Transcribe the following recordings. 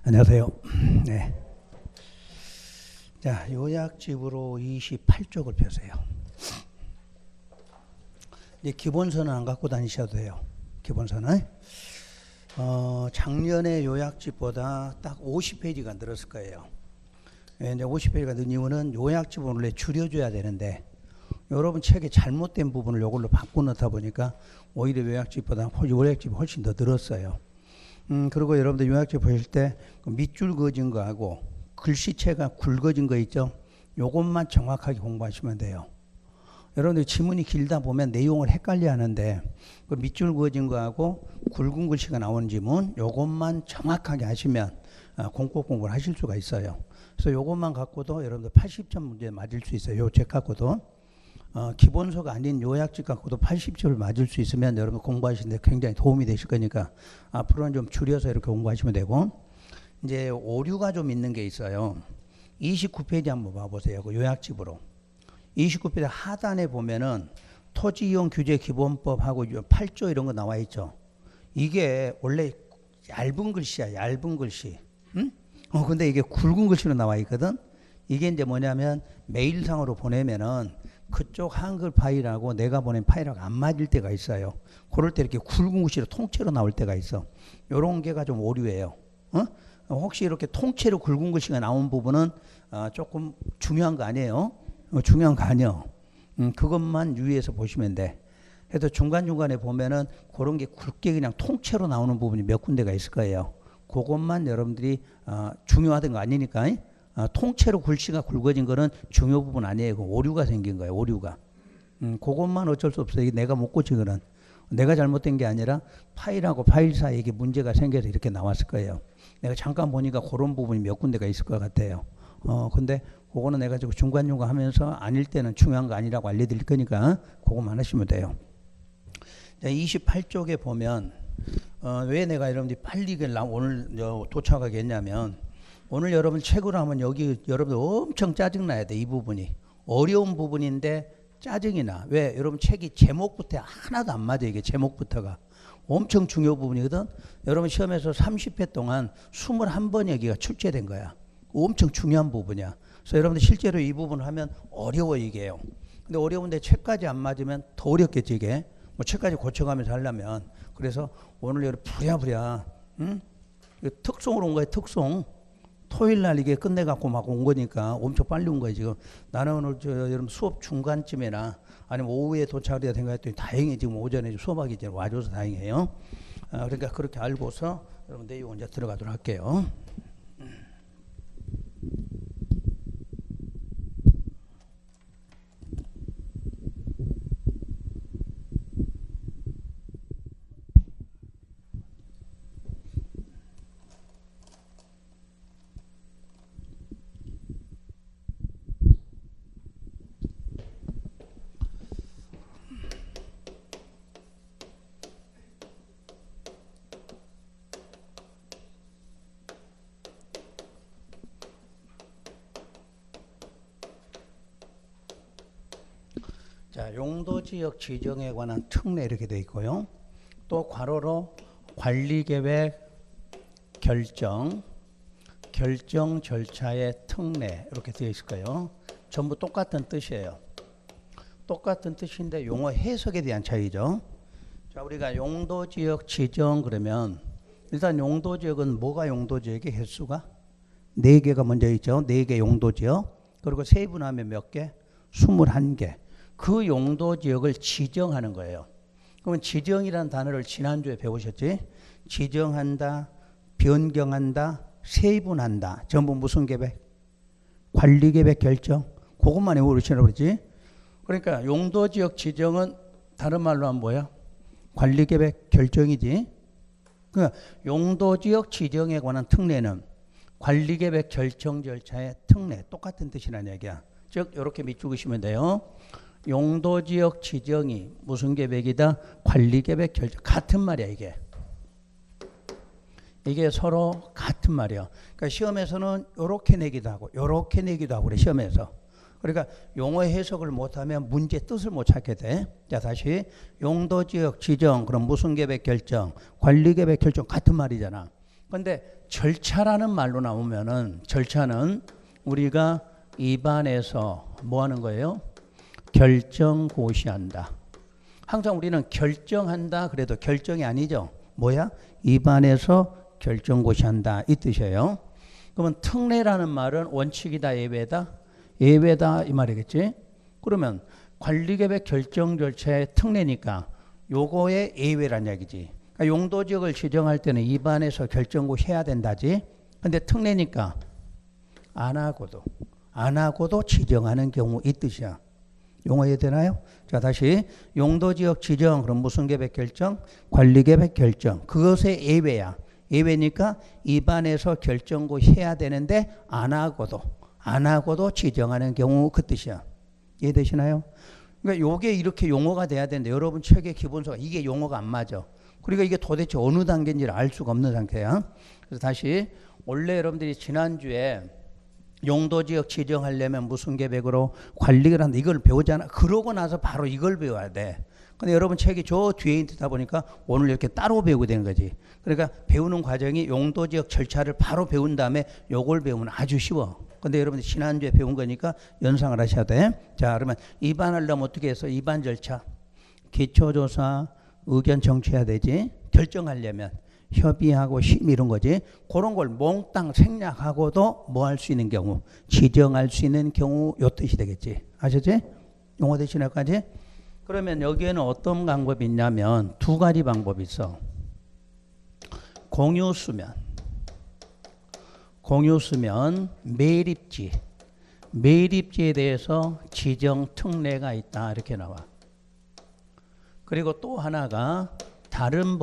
안녕하세요. 네. 자, 요약집으로 28쪽을 펴세요. 이제 기본서는 안 갖고 다니셔도 돼요. 기본서는. 작년에 요약집보다 딱 50페이지가 늘었을 거예요. 이제 50페이지가 는 이유는 요약집은 원래 줄여줘야 되는데, 여러분 책에 잘못된 부분을 이걸로 바꿔놓다 보니까 오히려 요약집보다 요약집이 훨씬 더 늘었어요. 그리고 여러분들 요약집 보실 때 밑줄 그어진 거하고 글씨체가 굵어진 거 있죠? 요것만 정확하게 공부하시면 돼요. 여러분들 지문이 길다 보면 내용을 헷갈려 하는데, 그 밑줄 그어진 거하고 굵은 글씨가 나오는 지문 요것만 정확하게 하시면 공법 공부를 하실 수가 있어요. 그래서 요것만 갖고도 여러분들 80점 문제 맞을 수 있어요. 요 책 갖고도. 기본서가 아닌 요약집 갖고도 80점을 맞을 수 있으면 여러분 공부하시는데 굉장히 도움이 되실 거니까 앞으로는 좀 줄여서 이렇게 공부하시면 되고, 이제 오류가 좀 있는 게 있어요. 29페이지 한번 봐보세요. 그 요약집으로. 29페이지 하단에 보면은 토지이용 규제 기본법하고 8조 이런 거 나와 있죠. 이게 원래 얇은 글씨야, 얇은 글씨. 응? 근데 이게 굵은 글씨로 나와 있거든. 이게 이제 뭐냐면 메일상으로 보내면은 그쪽 한글 파일하고 내가 보낸 파일하고 안 맞을 때가 있어요. 그럴 때 이렇게 굵은 글씨로 통째로 나올 때가 있어. 요런 게가 좀 오류예요. 혹시 이렇게 통째로 굵은 글씨가 나온 부분은 조금 중요한 거 아니에요? 중요한 거 아니에요. 그것만 유의해서 보시면 돼. 그래서 중간중간에 보면은 그런 게 굵게 그냥 통째로 나오는 부분이 몇 군데가 있을 거예요. 그것만 여러분들이 중요하던 거 아니니까. 통째로 글씨가 굵어진 거는 중요 부분 아니에요. 오류가 생긴 거예요. 오류가. 그것만 어쩔 수 없어요. 내가 못 고친 거는. 내가 잘못된 게 아니라 파일하고 파일 사이에 이게 문제가 생겨서 이렇게 나왔을 거예요. 내가 잠깐 보니까 그런 부분이 몇 군데가 있을 것 같아요. 근데 그거는 내가 지금 중간중간 하면서 아닐 때는 중요한 거 아니라고 알려드릴 거니까 그것만 하시면 돼요. 28쪽에 보면 왜 내가 여러분들이 빨리 오늘 도착하게 했냐면, 오늘 여러분 책으로 하면 여기 여러분들 엄청 짜증나야 돼. 이 부분이 어려운 부분인데 짜증이 나. 왜? 여러분 책이 제목부터 하나도 안 맞아. 이게 제목부터가 엄청 중요 부분이거든. 여러분 시험에서 30회 동안 21번 여기가 출제된 거야. 엄청 중요한 부분이야. 그래서 여러분들 실제로 이 부분을 하면 어려워 이게요. 근데 어려운데 책까지 안 맞으면 더 어렵겠지 이게. 뭐 책까지 고쳐가면서 하려면. 그래서 오늘 여러분 부랴부랴 특송으로 온 거예요. 특송. 토요일 날 이게 끝내갖고 막 온 거니까 엄청 빨리 온 거예요, 지금. 나는 오늘 여러분 수업 중간쯤이나 아니면 오후에 도착을 해야 생각했더니 다행히 지금 오전에 수업하기 전에 와줘서 다행이에요. 그러니까 그렇게 알고서 여러분 내용 이제 들어가도록 할게요. 자, 용도지역 지정에 관한 특례 이렇게 되어 있고요. 또 괄호로 관리계획 결정 절차의 특례 이렇게 되어 있을 거예요. 전부 똑같은 뜻이에요. 똑같은 뜻인데 용어 해석에 대한 차이죠. 자, 우리가 용도지역 지정 그러면 일단 용도지역은 뭐가 용도지역의 횟수가? 4개가 먼저 있죠. 4개 용도지역. 그리고 세분하면 몇 개? 21개. 그 용도지역을 지정하는 거예요. 그러면 지정이라는 단어를 지난주에 배우셨지? 지정한다, 변경한다, 세분한다. 전부 무슨 계획? 관리계획 결정. 그것만 외우시라고 그러지? 그러니까 용도지역 지정은 다른 말로 하면 뭐야? 관리계획 결정이지. 그러니까 용도지역 지정에 관한 특례는 관리계획 결정 절차의 특례. 똑같은 뜻이라는 얘기야. 즉 이렇게 밑줄그시면 돼요. 용도지역 지정이 무슨 계획이다? 관리계획 결정. 같은 말이야 이게. 이게 서로 같은 말이야. 그러니까 시험에서는 이렇게 내기도 하고 이렇게 내기도 하고 그래 시험에서. 그러니까 용어 해석을 못하면 문제 뜻을 못 찾게 돼. 자, 다시 용도지역 지정 그럼 무슨 계획 결정? 관리계획 결정 같은 말이잖아. 근데 절차라는 말로 나오면은 절차는 우리가 입안에서 뭐 하는 거예요? 결정고시한다. 항상 우리는 결정한다 그래도 결정이 아니죠. 뭐야? 입안에서 결정고시한다 이 뜻이에요. 그러면 특례라는 말은 원칙이다 예외다? 예외다 이 말이겠지. 그러면 관리계획 결정 절차의 특례니까 요거의 예외란 얘기지. 그러니까 용도지역을 지정할 때는 입안에서 결정고시 해야 된다지. 근데 특례니까 안 하고도 지정하는 경우 이 뜻이야. 용어 이해되나요? 자, 다시 용도지역 지정 그럼 무슨 계획 결정? 관리계획 결정. 그것의 예외야. 예외니까 입안에서 결정고시 해야 되는데 안 하고도 지정하는 경우 그 뜻이야. 이해되시나요? 그러니까 요게 이렇게 용어가 돼야 되는데 여러분 책의 기본서가 이게 용어가 안 맞아. 그러니까 이게 도대체 어느 단계인지를 알 수가 없는 상태야. 그래서 다시 원래 여러분들이 지난주에 용도지역 지정하려면 무슨 계획으로 관리를 한다 이걸 배우잖아. 그러고 나서 바로 이걸 배워야 돼. 근데 여러분 책이 저 뒤에 있다 보니까 오늘 이렇게 따로 배우게 되는 거지. 그러니까 배우는 과정이 용도지역 절차를 바로 배운 다음에 요걸 배우면 아주 쉬워. 근데 여러분들 지난주에 배운 거니까 연상을 하셔야 돼. 자, 그러면 입안하려면 어떻게 해서 입안 절차 기초조사 의견 청취해야 되지. 결정하려면 협의하고 심의 이런 거지. 그런 걸 몽땅 생략하고도 뭐 할 수 있는 경우 지정할 수 있는 경우 요 뜻이 되겠지. 아셨지? 용어 대신에까지. 그러면 여기에는 어떤 방법이 있냐면 두 가지 방법이 있어. 공유수면 매립지에 대해서 지정 특례가 있다 이렇게 나와. 그리고 또 하나가 다른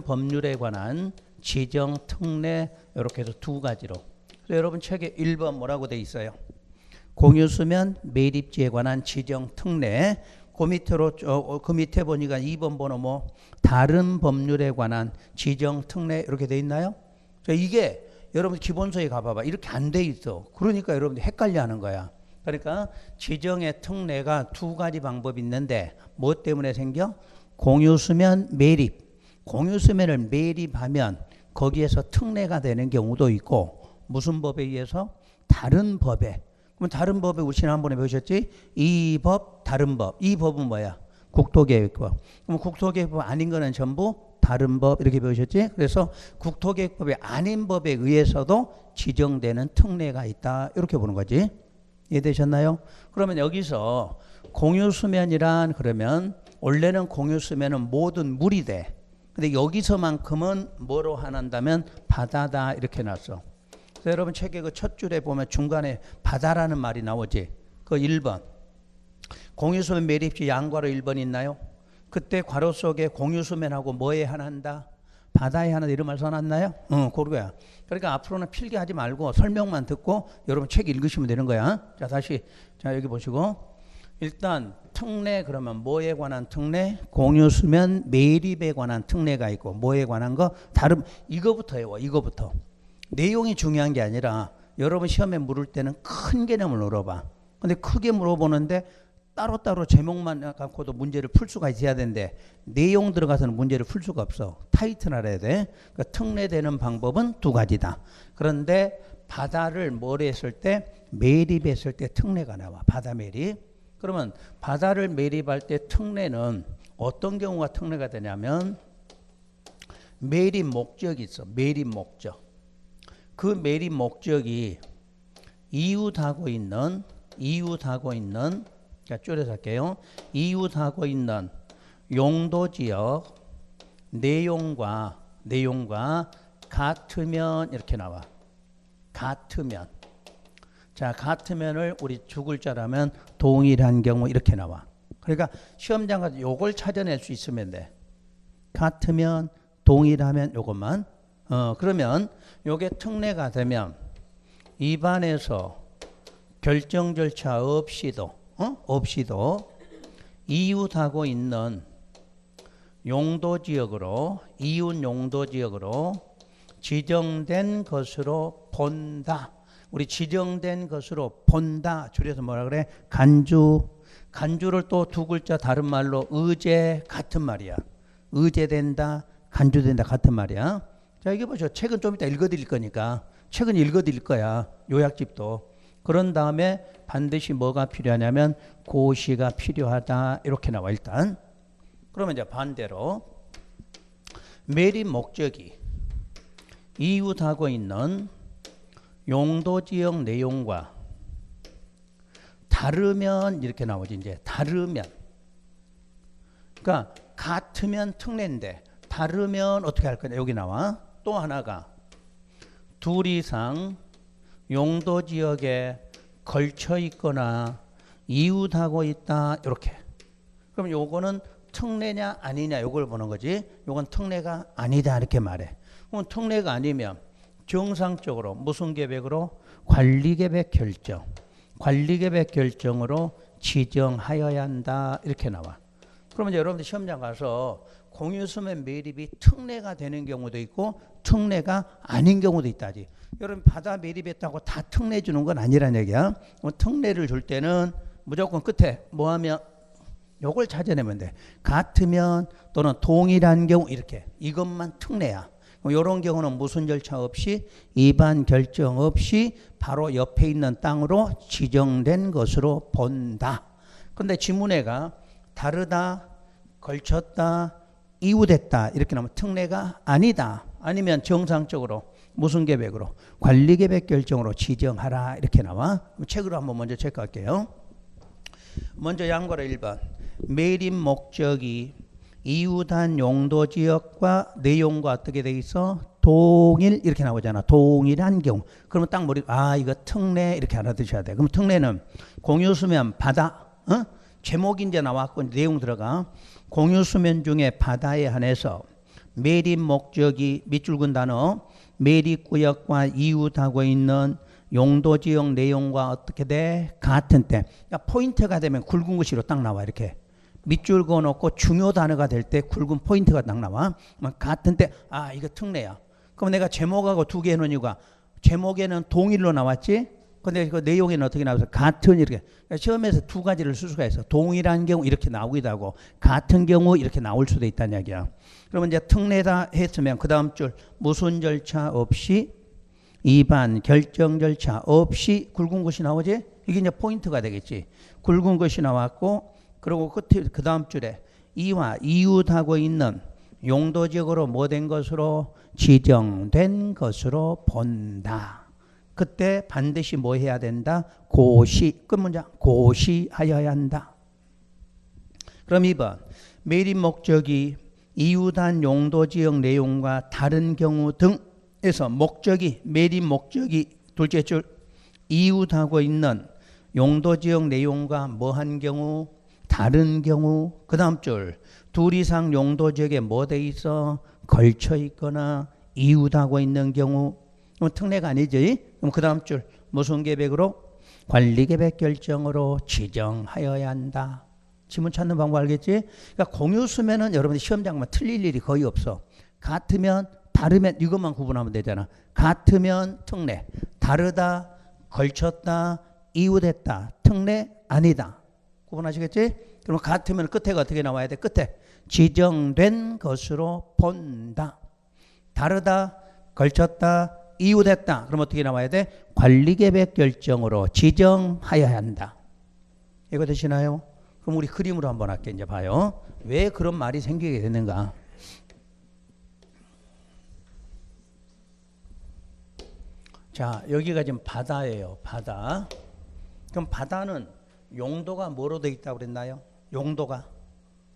법률에 관한 지정 특례 이렇게 해서 두 가지로. 그래서 여러분 책에 1번 뭐라고 돼 있어요? 공유수면 매립지에 관한 지정 특례. 그 밑에 보니까 2번 번호 뭐 다른 법률에 관한 지정 특례 이렇게 돼 있나요? 이게 여러분 기본서에 가봐봐. 이렇게 안 돼 있어. 그러니까 여러분들 헷갈려 하는 거야. 그러니까 지정의 특례가 두 가지 방법이 있는데 뭐 때문에 생겨? 공유수면 매립. 공유수면을 매립하면 거기에서 특례가 되는 경우도 있고 무슨 법에 의해서? 다른 법에. 그럼 다른 법에 우리 지난번에 배우셨지? 이 법, 다른 법. 이 법은 뭐야? 국토계획법. 그럼 국토계획법 아닌 거는 전부 다른 법 이렇게 배우셨지? 그래서 국토계획법이 아닌 법에 의해서도 지정되는 특례가 있다 이렇게 보는 거지. 이해되셨나요? 그러면 여기서 공유수면이란 그러면 원래는 공유수면은 모든 물이 돼. 근데 여기서만큼은 뭐로 한다면 바다다 이렇게 놨어. 그래서 여러분 책의 그 첫 줄에 보면 중간에 바다라는 말이 나오지. 그 1번 공유수면 매립지 양괄호 1번 있나요? 그때 괄호 속에 공유수면하고 뭐에 한한다? 바다에 하나 이런 말 써놨나요? 그거야. 그러니까 앞으로는 필기하지 말고 설명만 듣고 여러분 책 읽으시면 되는 거야. 자, 다시 자 여기 보시고 일단 특례 그러면 뭐에 관한 특례? 공유수면 매립에 관한 특례가 있고 뭐에 관한 거? 다른 이거부터 해요. 이거부터. 내용이 중요한 게 아니라 여러분 시험에 물을 때는 큰 개념을 물어봐. 근데 크게 물어보는데 따로따로 제목만 갖고도 문제를 풀 수가 있어야 되는데 내용 들어가서는 문제를 풀 수가 없어. 타이틀 알아야 돼. 그러니까 특례되는 방법은 두 가지다. 그런데 바다를 뭘 했을 때 매립했을 때 특례가 나와. 바다 매립. 그러면 바다를 매립할 때 특례는 어떤 경우가 특례가 되냐면 매립 목적이 있어. 매립 목적. 그 매립 목적이 이웃하고 있는 자, 줄여서 할게요. 이웃하고 있는 용도지역 내용과 같으면 이렇게 나와. 같으면. 자, 같으면을 우리 두 글자라면 동일한 경우 이렇게 나와. 그러니까 시험장 가서 요걸 찾아낼 수 있으면 돼. 같으면 동일하면 요것만. 그러면 요게 특례가 되면 입안에서 결정 절차 없이도 이웃하고 있는 용도지역으로 이웃 용도지역으로 지정된 것으로 본다. 우리 지정된 것으로 본다. 줄여서 뭐라 그래? 간주를 또 두 글자 다른 말로 의제 같은 말이야. 의제된다. 간주된다 같은 말이야. 자, 이게 보죠. 책은 좀 이따 읽어드릴 거니까. 책은 읽어드릴 거야. 요약집도. 그런 다음에 반드시 뭐가 필요하냐면 고시가 필요하다. 이렇게 나와 일단. 그러면 이제 반대로 매립 목적이 이웃하고 있는 용도지역 내용과 다르면 이렇게 나오지. 이제 다르면. 그러니까 같으면 특례인데 다르면 어떻게 할 거냐. 여기 나와. 또 하나가 둘 이상 용도지역에 걸쳐 있거나 이웃하고 있다. 이렇게. 그럼 요거는 특례냐 아니냐 요걸 보는 거지. 요건 특례가 아니다 이렇게 말해. 그럼 특례가 아니면 정상적으로 무슨 계획으로? 관리계획 결정. 관리계획 결정으로 지정하여야 한다 이렇게 나와. 그러면 이제 여러분들 시험장 가서 공유수면 매립이 특례가 되는 경우도 있고 특례가 아닌 경우도 있다지. 여러분 바다 매립했다고 다 특례 주는 건 아니란 얘기야. 특례를 줄 때는 무조건 끝에 뭐 하면 요걸 찾아내면 돼. 같으면 또는 동일한 경우 이렇게 이것만 특례야. 이런 경우는 무슨 절차 없이 위반 결정 없이 바로 옆에 있는 땅으로 지정된 것으로 본다. 그런데 지문에가 다르다, 걸쳤다, 이웃했다 이렇게 나오면 특례가 아니다. 아니면 정상적으로 무슨 계획으로? 관리계획 결정으로 지정하라 이렇게 나와. 책으로 한번 먼저 체크할게요. 먼저 양거래 1번. 매립 목적이 이웃한 용도지역과 내용과 어떻게 돼 있어? 동일 이렇게 나오잖아. 동일한 경우. 그러면 딱 머리 이거 특례 이렇게 알아두셔야 돼. 그럼 특례는 공유수면 바다 제목이 이제 나왔고 내용 들어가. 공유수면 중에 바다에 한해서 매립 목적이 밑줄 근 단어 매립구역과 이웃하고 있는 용도지역 내용과 어떻게 돼? 같은 때. 그러니까 포인트가 되면 굵은 글씨로 딱 나와 이렇게. 밑줄 그어놓고 중요 단어가 될 때 굵은 포인트가 딱 나와. 같은 때 이거 특례야. 그럼 내가 제목하고 두 개 해놓은 이유가 제목에는 동일로 나왔지. 근데 그 내용에는 어떻게 나와서 같은 이렇게. 그러니까 시험에서 두 가지를 쓸 수가 있어. 동일한 경우 이렇게 나오기도 하고 같은 경우 이렇게 나올 수도 있다는 이야기야. 그러면 이제 특례다 했으면 그 다음 줄 무슨 절차 없이 위반 결정 절차 없이 굵은 것이 나오지. 이게 이제 포인트가 되겠지. 굵은 것이 나왔고 그리고 끝에 그 다음 줄에 이와 이웃하고 있는 용도지역으로 뭐 된 것으로 지정된 것으로 본다. 그때 반드시 뭐 해야 된다? 고시. 끝 문장. 고시하여야 한다. 그럼 2번. 매립 목적이 이웃한 용도지역 내용과 다른 경우 등에서 목적이 매립 목적이 둘째 줄 이웃하고 있는 용도지역 내용과 뭐한 경우 다른 경우. 그 다음 줄 둘 이상 용도지역에 뭐 돼 있어? 걸쳐 있거나 이웃하고 있는 경우. 그럼 특례가 아니지. 그럼 그 다음 줄 무슨 계획으로? 관리계획 결정으로 지정하여야 한다. 지문 찾는 방법 알겠지? 그러니까 공유수면은 여러분들 시험장 가면 틀릴 일이 거의 없어. 같으면 다르면 이것만 구분하면 되잖아. 같으면 특례, 다르다, 걸쳤다, 이웃했다, 특례 아니다. 구분하시겠지? 그럼 같으면 끝에가 어떻게 나와야 돼? 끝에 지정된 것으로 본다. 다르다, 걸쳤다, 이웃했다. 그럼 어떻게 나와야 돼? 관리계획 결정으로 지정하여야 한다. 이거 되시나요? 그럼 우리 그림으로 한번 할게. 이제 봐요. 왜 그런 말이 생기게 됐는가? 자, 여기가 지금 바다예요. 바다. 그럼 바다는 용도가 뭐로 되어 있다고 그랬나요? 용도가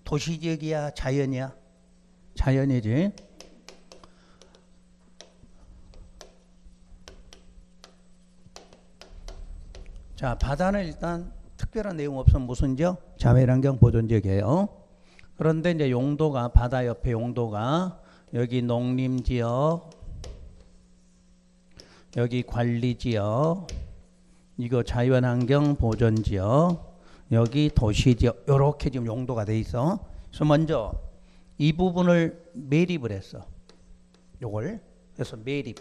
도시지역이야, 자연이야? 자연이지. 자, 바다는 일단 특별한 내용 없으면 무슨 지역? 자멸환경 보존지역이에요. 그런데 이제 용도가 바다 옆에 용도가 여기 농림지역, 여기 관리지역, 이거 자연환경 보존지역, 여기 도시지역 이렇게 지금 용도가 돼 있어. 그래서 먼저 이 부분을 매립을 했어. 요걸 그래서 매립.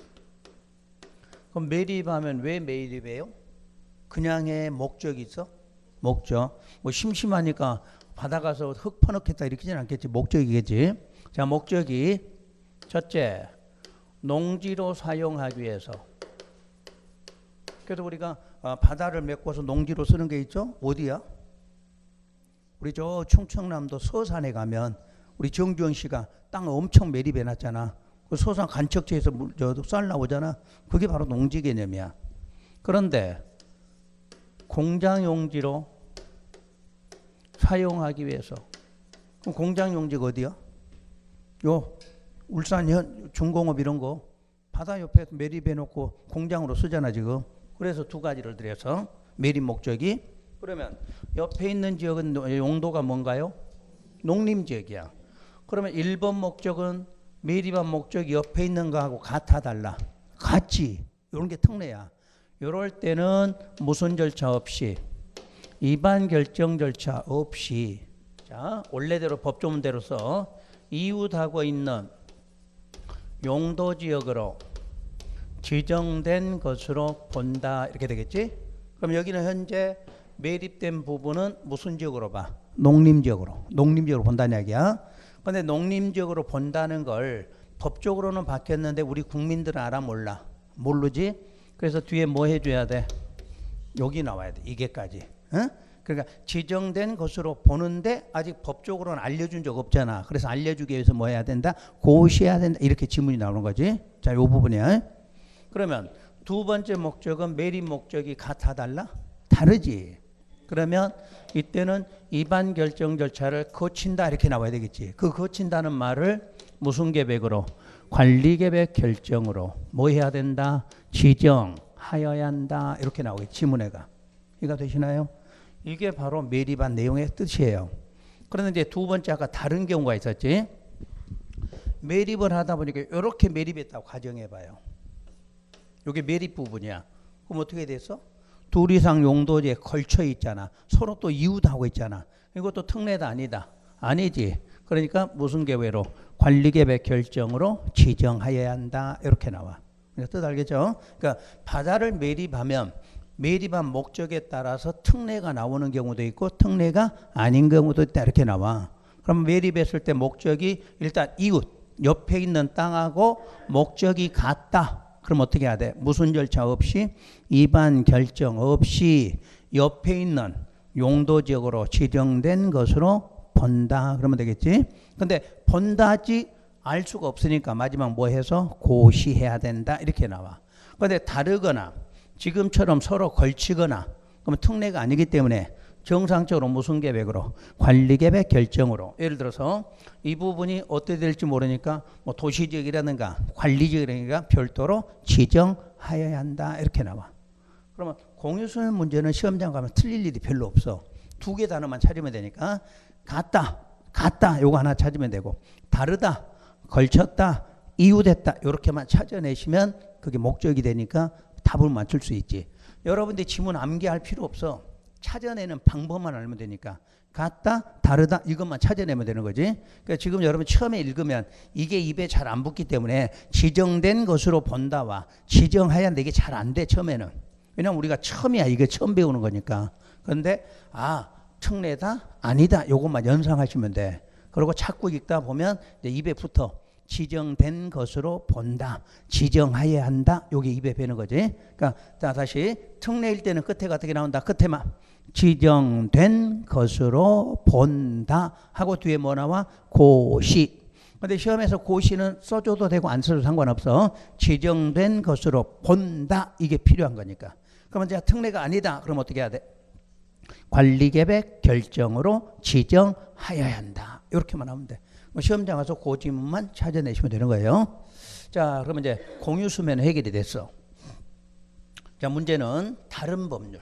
그럼 매립하면 왜 매립해요? 그냥의 목적이 있어? 목적. 뭐 심심하니까 바다 가서 흙 퍼넣겠다 이렇게는 않겠지. 목적이겠지. 자, 목적이 첫째, 농지로 사용하기 위해서. 그래서 우리가 바다를 메꿔서 농지로 쓰는 게 있죠. 어디야? 우리 저 충청남도 서산에 가면 우리 정주영 씨가 땅 엄청 매립해 놨잖아. 그 서산 간척지에서 쌀 나오잖아. 그게 바로 농지 개념이야. 그런데 공장 용지로 사용하기 위해서. 그럼 공장 용지가 어디야? 요 울산 중공업 이런 거 바다 옆에 매립해 놓고 공장으로 쓰잖아 지금. 그래서 두 가지를 들여서 매립 목적이. 그러면 옆에 있는 지역은 용도가 뭔가요? 농림지역이야. 그러면 1번 목적은 매립한 목적이 옆에 있는 거하고 같아 달라? 같지. 이런 게 특례야. 이럴 때는 무슨 절차 없이, 위반 결정 절차 없이, 자 원래대로 법조문대로서 이웃하고 있는 용도지역으로 지정된 것으로 본다 이렇게 되겠지. 그럼 여기는 현재 매립된 부분은 무슨 지역으로 봐? 농림지역으로 본다는 이야기야. 그런데 농림지역으로 본다는 걸 법적으로는 바뀌었는데 우리 국민들은 알아 몰라? 모르지? 그래서 뒤에 뭐 해줘야 돼? 여기 나와야 돼. 이게까지. 어? 그러니까 지정된 것으로 보는데 아직 법적으로는 알려준 적 없잖아. 그래서 알려주기 위해서 뭐 해야 된다? 고시해야 된다. 이렇게 지문이 나오는 거지. 자, 이 부분이야. 그러면 두 번째 목적은 매립 목적이 같아 달라? 다르지. 그러면 이때는 위반 결정 절차를 거친다 이렇게 나와야 되겠지. 그 거친다는 말을 무슨 계획으로? 관리계획 결정으로 뭐 해야 된다? 지정하여야 한다 이렇게 나오겠지. 지문에가. 이해가 되시나요? 이게 바로 매립한 내용의 뜻이에요. 그런데 이제 두 번째 아까 다른 경우가 있었지. 매립을 하다 보니까 이렇게 매립했다고 가정해봐요. 이게 매립 부분이야. 그럼 어떻게 됐어? 둘 이상 용도지에 걸쳐 있잖아. 서로 또 이웃하고 있잖아. 이것도 특례다 아니다? 아니지. 그러니까 무슨 계획으로? 관리계획 결정으로 지정하여야 한다. 이렇게 나와. 뜻 알겠죠? 그러니까 바다를 매립하면 매립한 목적에 따라서 특례가 나오는 경우도 있고 특례가 아닌 경우도 있다. 이렇게 나와. 그럼 매립했을 때 목적이 일단 이웃, 옆에 있는 땅하고 목적이 같다. 그럼 어떻게 해야 돼? 무슨 절차 없이, 위반 결정 없이 옆에 있는 용도지역으로 지정된 것으로 본다. 그러면 되겠지? 근데 본다지 알 수가 없으니까 마지막 뭐 해서 고시해야 된다. 이렇게 나와. 근데 다르거나 지금처럼 서로 걸치거나 그러면 특례가 아니기 때문에 정상적으로 무슨 계획으로? 관리계획 결정으로. 예를 들어서 이 부분이 어떻게 될지 모르니까 뭐 도시지역이라든가 관리지역이라든가 별도로 지정하여야 한다. 이렇게 나와. 그러면 공유수면 문제는 시험장 가면 틀릴 일이 별로 없어. 두 개 단어만 찾으면 되니까 같다 요거 하나 찾으면 되고 다르다, 걸쳤다, 이웃했다 이렇게만 찾아내시면 그게 목적이 되니까 답을 맞출 수 있지. 여러분들 지문 암기할 필요 없어. 찾아내는 방법만 알면 되니까 같다, 다르다 이것만 찾아내면 되는 거지. 그러니까 지금 여러분 처음에 읽으면 이게 입에 잘 안 붙기 때문에 지정된 것으로 본다와 지정해야 하는데 이게 잘 안 돼 처음에는. 왜냐면 우리가 처음이야. 이게 처음 배우는 거니까. 그런데 특례다? 아니다. 요것만 연상하시면 돼. 그리고 자꾸 읽다 보면 이제 입에 붙어. 지정된 것으로 본다. 지정해야 한다. 요게 입에 배는 거지. 그러니까 자 다시 특례일 때는 끝에가 어떻게 나온다? 끝에만 지정된 것으로 본다 하고 뒤에 뭐 나와? 고시. 근데 시험에서 고시는 써줘도 되고 안 써도 상관없어. 지정된 것으로 본다. 이게 필요한 거니까. 그러면 이제 특례가 아니다. 그럼 어떻게 해야 돼? 관리계획 결정으로 지정하여야 한다. 이렇게만 하면 돼. 시험장 가서 그 지문만 찾아내시면 되는 거예요. 자, 그러면 이제 공유수면 해결이 됐어. 자, 문제는 다른 법률.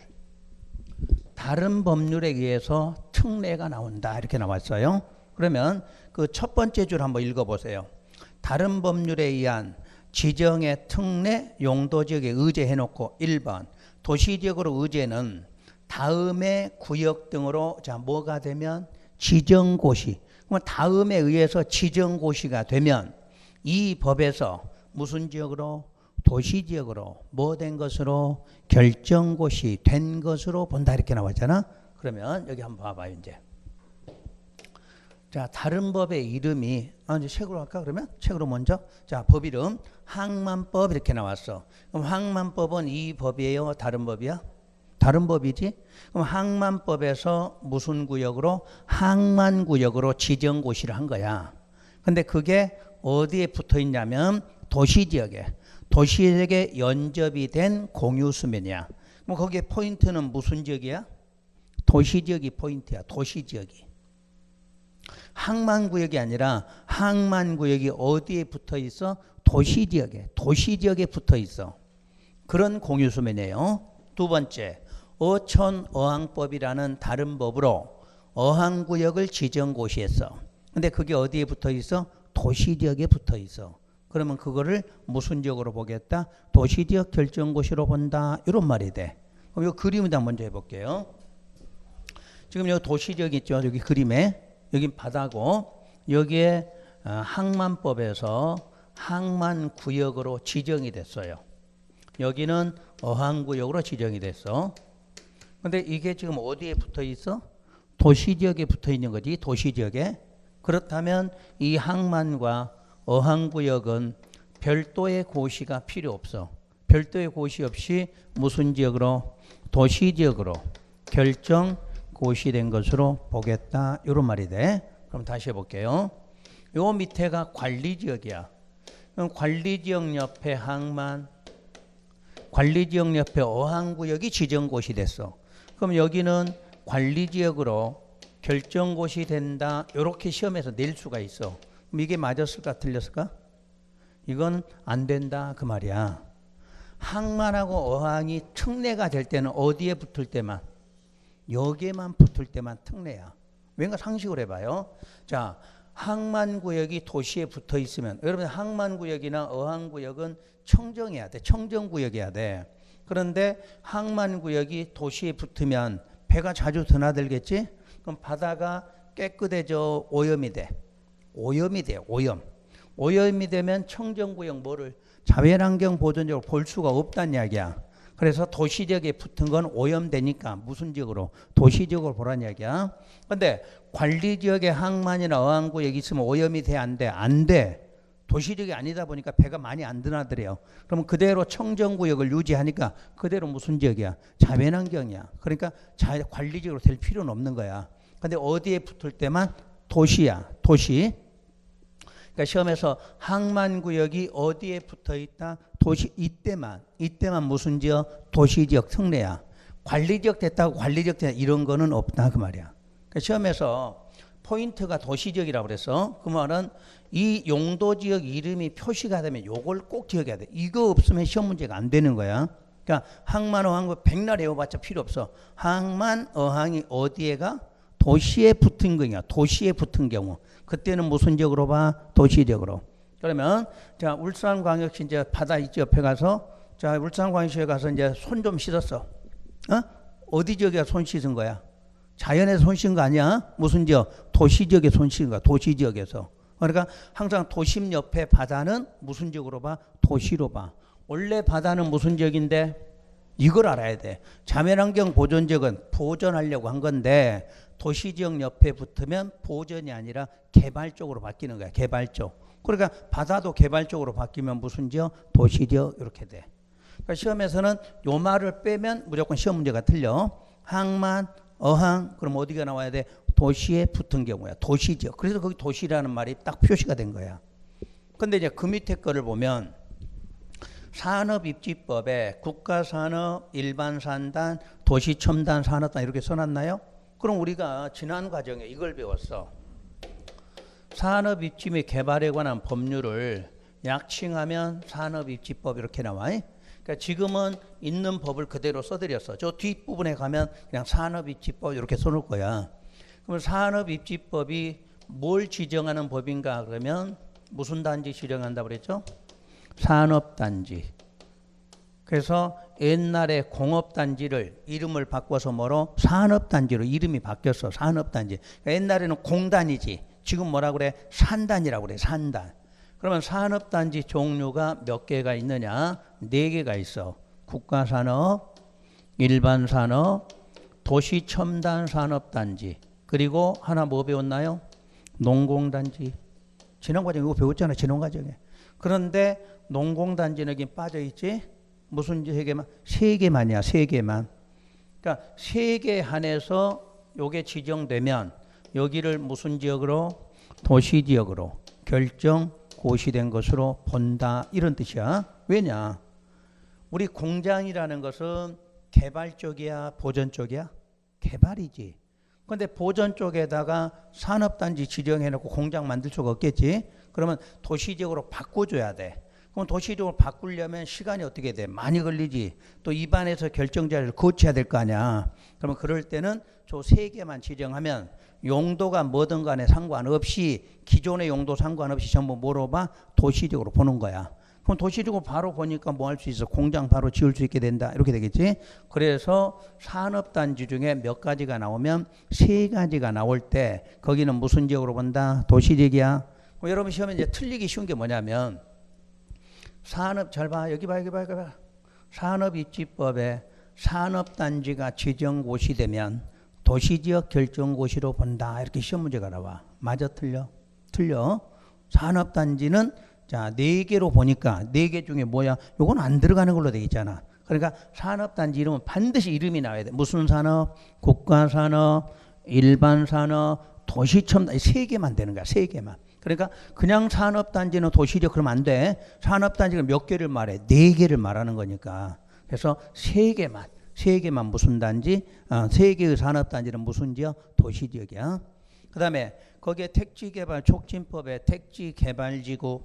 다른 법률에 의해서 특례가 나온다. 이렇게 나왔어요. 그러면 그 첫 번째 줄 한번 읽어보세요. 다른 법률에 의한 지정의 특례 용도지역에 의제해놓고 1번 도시지역으로 의제는 다음의 구역 등으로 자 뭐가 되면 지정고시. 그럼 다음에 의해서 지정고시가 되면 이 법에서 무슨 지역으로? 도시지역으로 뭐 된 것으로? 결정고시 된 것으로 본다 이렇게 나왔잖아. 그러면 여기 한번 봐봐요. 이제 자, 다른 법의 이름이 이제 책으로 할까 그러면? 책으로 먼저. 자, 법 이름 항만법 이렇게 나왔어. 그럼 항만법은 이 법이에요? 다른 법이야? 다른 법이지? 그럼 항만법에서 무슨 구역으로? 항만구역으로 지정고시를 한 거야. 근데 그게 어디에 붙어 있냐면 도시지역에. 도시지역에 연접이 된 공유수면이야. 그럼 거기에 포인트는 무슨 지역이야? 도시지역이 포인트야. 도시지역이. 항만구역이 아니라 항만구역이 어디에 붙어 있어? 도시지역에. 도시지역에 붙어 있어. 그런 공유수면이에요. 두 번째, 어촌어항법이라는 다른 법으로 어항구역을 지정고시했어. 근데 그게 어디에 붙어 있어? 도시지역에 붙어 있어. 그러면 그거를 무슨 지역으로 보겠다? 도시지역 결정고시로 본다. 이런 말이 돼. 그럼 이 그림을 먼저 해볼게요. 지금 여기 도시지역 있죠? 여기 그림에. 여긴 바다고 여기에 항만법에서 항만구역으로 지정이 됐어요. 여기는 어항구역으로 지정이 됐어. 근데 이게 지금 어디에 붙어 있어? 도시지역에 붙어 있는 거지. 도시지역에. 그렇다면 이 항만과 어항구역은 별도의 고시가 필요 없어. 별도의 고시 없이 무슨 지역으로? 도시지역으로 결정 고시된 것으로 보겠다. 이런 말이 돼. 그럼 다시 해볼게요. 요 밑에가 관리지역이야. 그럼 관리지역 옆에 항만, 관리지역 옆에 어항구역이 지정고시 됐어. 그럼 여기는 관리지역으로 결정고시 된다. 이렇게 시험에서 낼 수가 있어. 그럼 이게 맞았을까 틀렸을까? 이건 안 된다 그 말이야. 항만하고 어항이 특례가 될 때는 어디에 붙을 때만? 여기에만 붙을 때만 특례야. 왠가 상식으로 해봐요. 자, 항만구역이 도시에 붙어 있으면 여러분 항만구역이나 어항구역은 청정해야 돼. 청정구역이어야 돼. 그런데 항만구역이 도시에 붙으면 배가 자주 드나들겠지? 그럼 바다가 깨끗해져 오염이 돼. 오염이 돼. 오염. 오염이 되면 청정구역 뭐를 자연환경 보존적으로 볼 수가 없다는 이야기야. 그래서 도시지역에 붙은 건 오염되니까 무슨 지역으로? 도시지역으로 보라는 이야기야. 근데 관리지역에 항만이나 어항구역이 있으면 오염이 돼? 안 돼? 안 돼. 도시지역이 아니다 보니까 배가 많이 안 드나들어요. 그러면 그대로 청정구역을 유지하니까 그대로 무슨 지역이야? 자연환경이야. 그러니까 관리지역으로 될 필요는 없는 거야. 근데 어디에 붙을 때만? 도시야. 도시. 그러니까 시험에서 항만구역이 어디에 붙어 있다? 도시. 이때만 무슨 지역? 도시지역 특례야. 관리지역 됐다고 관리지역 됐다 이런 거는 없다 그 말이야. 그러니까 시험에서 포인트가 도시지역이라고 그랬어. 그 말은 이 용도지역 이름이 표시가 되면 요걸 꼭 기억해야 돼. 이거 없으면 시험 문제가 안 되는 거야. 그러니까 항만 어항 백날 외워봤자 필요 없어. 항만 어항이 어디에가? 도시에 붙은 거냐. 도시에 붙은 경우. 그때는 무슨 지역으로 봐? 도시지역으로. 그러면 자 울산광역시 이제 바다 있지 옆에 가서 자 울산광역시에 가서 이제 손 좀 씻었어. 어디 지역에 손 씻은 거야? 자연에서 손 씻은 거 아니야? 무슨 지역? 도시지역에 손 씻은 거야. 도시지역에서. 그러니까 항상 도심 옆에 바다는 무슨 지역으로 봐? 도시로 봐. 원래 바다는 무슨 지역인데? 이걸 알아야 돼. 자연환경 보존지역은 보존하려고 한 건데 도시지역 옆에 붙으면 보존이 아니라 개발 쪽으로 바뀌는 거야. 개발 쪽. 그러니까 바다도 개발 쪽으로 바뀌면 무슨 지역? 도시지역 이렇게 돼. 그러니까 시험에서는 요 말을 빼면 무조건 시험 문제가 틀려. 항만, 어항 그럼 어디가 나와야 돼? 도시에 붙은 경우야. 도시지역. 그래서 거기 도시라는 말이 딱 표시가 된 거야. 근데 이제 그 밑에 거를 보면 산업입지법에 국가산업, 일반산단, 도시첨단 산업단 이렇게 써놨나요? 그럼 우리가 지난 과정에 이걸 배웠어. 산업입지 및 개발에 관한 법률을 약칭하면 산업입지법 이렇게 나와. 그러니까 지금은 있는 법을 그대로 써드렸어. 저 뒷부분에 가면 그냥 산업입지법 이렇게 써놓을 거야. 그럼 산업입지법이 뭘 지정하는 법인가 그러면 무슨 단지 지정한다고 그랬죠? 산업단지. 그래서 옛날에 공업단지를 이름을 바꿔서 뭐로? 산업단지로 이름이 바뀌었어. 산업단지. 그러니까 옛날에는 공단이지. 지금 뭐라 그래? 산단이라고 그래. 산단. 그러면 산업단지 종류가 몇 개가 있느냐? 4개가 있어. 국가산업, 일반산업, 도시첨단산업단지. 그리고 하나 뭐 배웠나요? 농공단지. 지난 과정에 이거 배웠잖아. 지난 과정에. 그런데 농공단지는 여기 빠져있지. 무슨 세 개만? 세 개만이야. 세 개만. 그러니까 세 개 한해서 요게 지정되면 여기를 무슨 지역으로? 도시지역으로 결정 고시된 것으로 본다. 이런 뜻이야. 왜냐? 우리 공장이라는 것은 개발 쪽이야? 보전 쪽이야? 개발이지. 그런데 보전 쪽에다가 산업단지 지정해놓고 공장 만들 수가 없겠지. 그러면 도시지역으로 바꿔줘야 돼. 그럼 도시지역으로 바꾸려면 시간이 어떻게 돼? 많이 걸리지. 또 입안에서 결정자를 거쳐야 될 거 아니야. 그러면 그럴 때는 저 세 개만 지정하면 용도가 뭐든 간에 상관없이 기존의 용도 상관없이 전부 뭐로 봐? 도시적으로 보는 거야. 그럼 도시적으로 바로 보니까 뭐 할 수 있어? 공장 바로 지을 수 있게 된다. 이렇게 되겠지. 그래서 산업단지 중에 몇 가지가 나오면 세 가지가 나올 때 거기는 무슨 지역으로 본다? 도시지역이야. 여러분 시험에 이제 틀리기 쉬운 게 뭐냐면 산업 잘 봐. 여기 봐. 여기 봐. 여기 봐. 산업입지법에 산업단지가 지정고시 되면 도시지역 결정고시로 본다. 이렇게 시험 문제가 나와. 맞아 틀려? 틀려. 산업단지는 자, 네 개로 보니까 네 개 중에 뭐야? 요건 안 들어가는 걸로 되어 있잖아. 그러니까 산업단지 이름은 반드시 이름이 나와야 돼. 무슨 산업? 국가산업, 일반산업, 도시첨단. 세 개만 되는 거야. 세 개만. 그러니까 그냥 산업단지는 도시지역 그러면 안 돼. 산업단지가 몇 개를 말해? 네 개를 말하는 거니까. 그래서 세 개만 무슨 단지? 세 개의 산업단지는 무슨 지역? 도시지역이야. 그 다음에 거기에 택지개발 촉진법에 택지개발지구,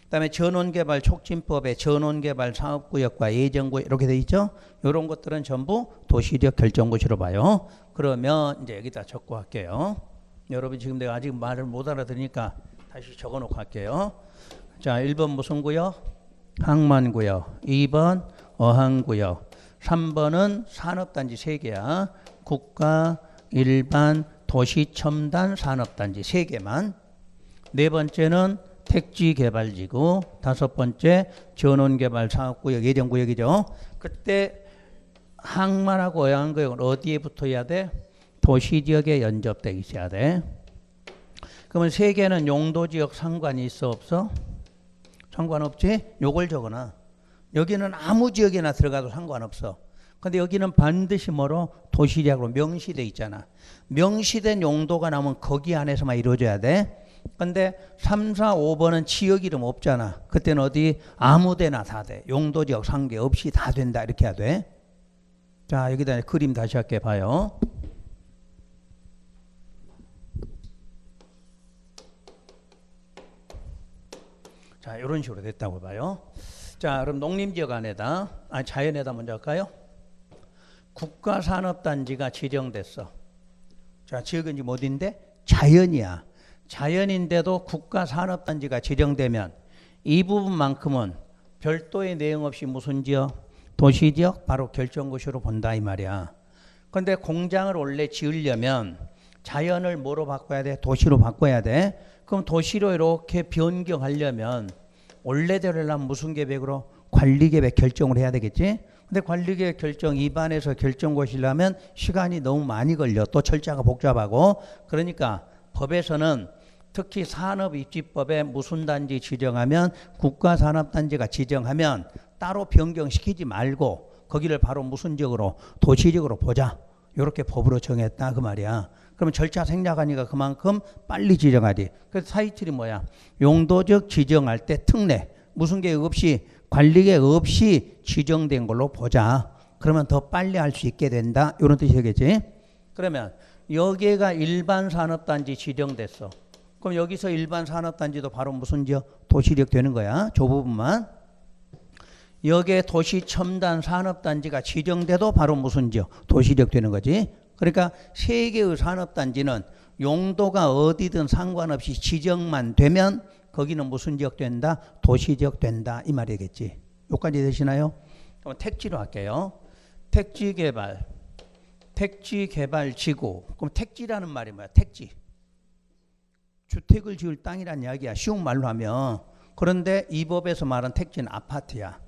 그 다음에 전원개발 촉진법에 전원개발 사업구역과 예정구역 이렇게 돼 있죠. 이런 것들은 전부 도시지역 결정고시로 봐요. 그러면 이제 여기다 적고 할게요. 여러분 지금 내가 아직 말을 못 알아들으니까 다시 적어놓고 할게요. 자, 1번 무슨 구역? 항만구역. 2번 어항구역. 3번은 산업단지 3개야. 국가, 일반, 도시첨단 산업단지 3개만. 네 번째는 택지개발지구. 5번째 전원개발 사업구역, 예정구역이죠. 그때 항만하고 어항구역은 어디에 붙어야 돼? 도시지역에 연접되어 있어야 돼. 그러면 3개는 용도지역 상관이 있어 없어? 상관없지? 요걸 적어놔. 여기는 아무 지역에나 들어가도 상관없어. 근데 여기는 반드시 뭐로? 도시지역으로 명시돼 있잖아. 명시된 용도가 나오면 거기 안에서만 이루어져야 돼. 근데 3, 4, 5번은 지역 이름 없잖아. 그때는 어디? 아무 데나 다 돼. 용도지역 상관없이 다 된다. 이렇게 해야 돼. 자, 여기다 그림 다시 할게. 봐요. 자, 이런 식으로 됐다고 봐요. 자, 그럼 농림지역 안에다, 자연에다 먼저 할까요? 국가산업단지가 지정됐어. 자, 지역은 지금 어딘데? 자연이야. 자연인데도 국가산업단지가 지정되면 이 부분만큼은 별도의 내용 없이 무슨 지역? 도시지역 바로 결정고시로 본다 이 말이야. 그런데 공장을 원래 지으려면 자연을 뭐로 바꿔야 돼? 도시로 바꿔야 돼. 그럼 도시로 이렇게 변경하려면 원래대로 하려면 무슨 계획으로? 관리계획 결정을 해야 되겠지. 근데 관리계획 결정 입안에서 결정고시려면 시간이 너무 많이 걸려. 또 절차가 복잡하고. 그러니까 법에서는 특히 산업입지법에 무슨 단지 지정하면 국가산업단지가 지정하면 따로 변경시키지 말고 거기를 바로 무슨 지역으로? 도시지역으로 보자. 이렇게 법으로 정했다 그 말이야. 그러면 절차 생략하니까 그만큼 빨리 지정하지. 그래서 타이틀이 뭐야? 용도적 지정할 때 특례. 무슨 계획 없이 관리 계획 없이 지정된 걸로 보자. 그러면 더 빨리 할 수 있게 된다. 이런 뜻이겠지. 그러면 여기가 일반 산업단지 지정됐어. 그럼 여기서 일반 산업단지도 바로 무슨 지역? 도시지역 되는 거야. 저 부분만. 여기에 도시첨단 산업단지가 지정돼도 바로 무슨 지역? 도시지역 되는 거지. 그러니까 세 개의 산업단지는 용도가 어디든 상관없이 지정만 되면 거기는 무슨 지역 된다? 도시지역 된다 이 말이겠지. 여기까지 되시나요? 그럼 택지로 할게요. 택지개발, 택지개발지구. 그럼 택지라는 말이 뭐야? 택지. 주택을 지을 땅이란 이야기야. 쉬운 말로 하면. 그런데 이 법에서 말한 택지는 아파트야.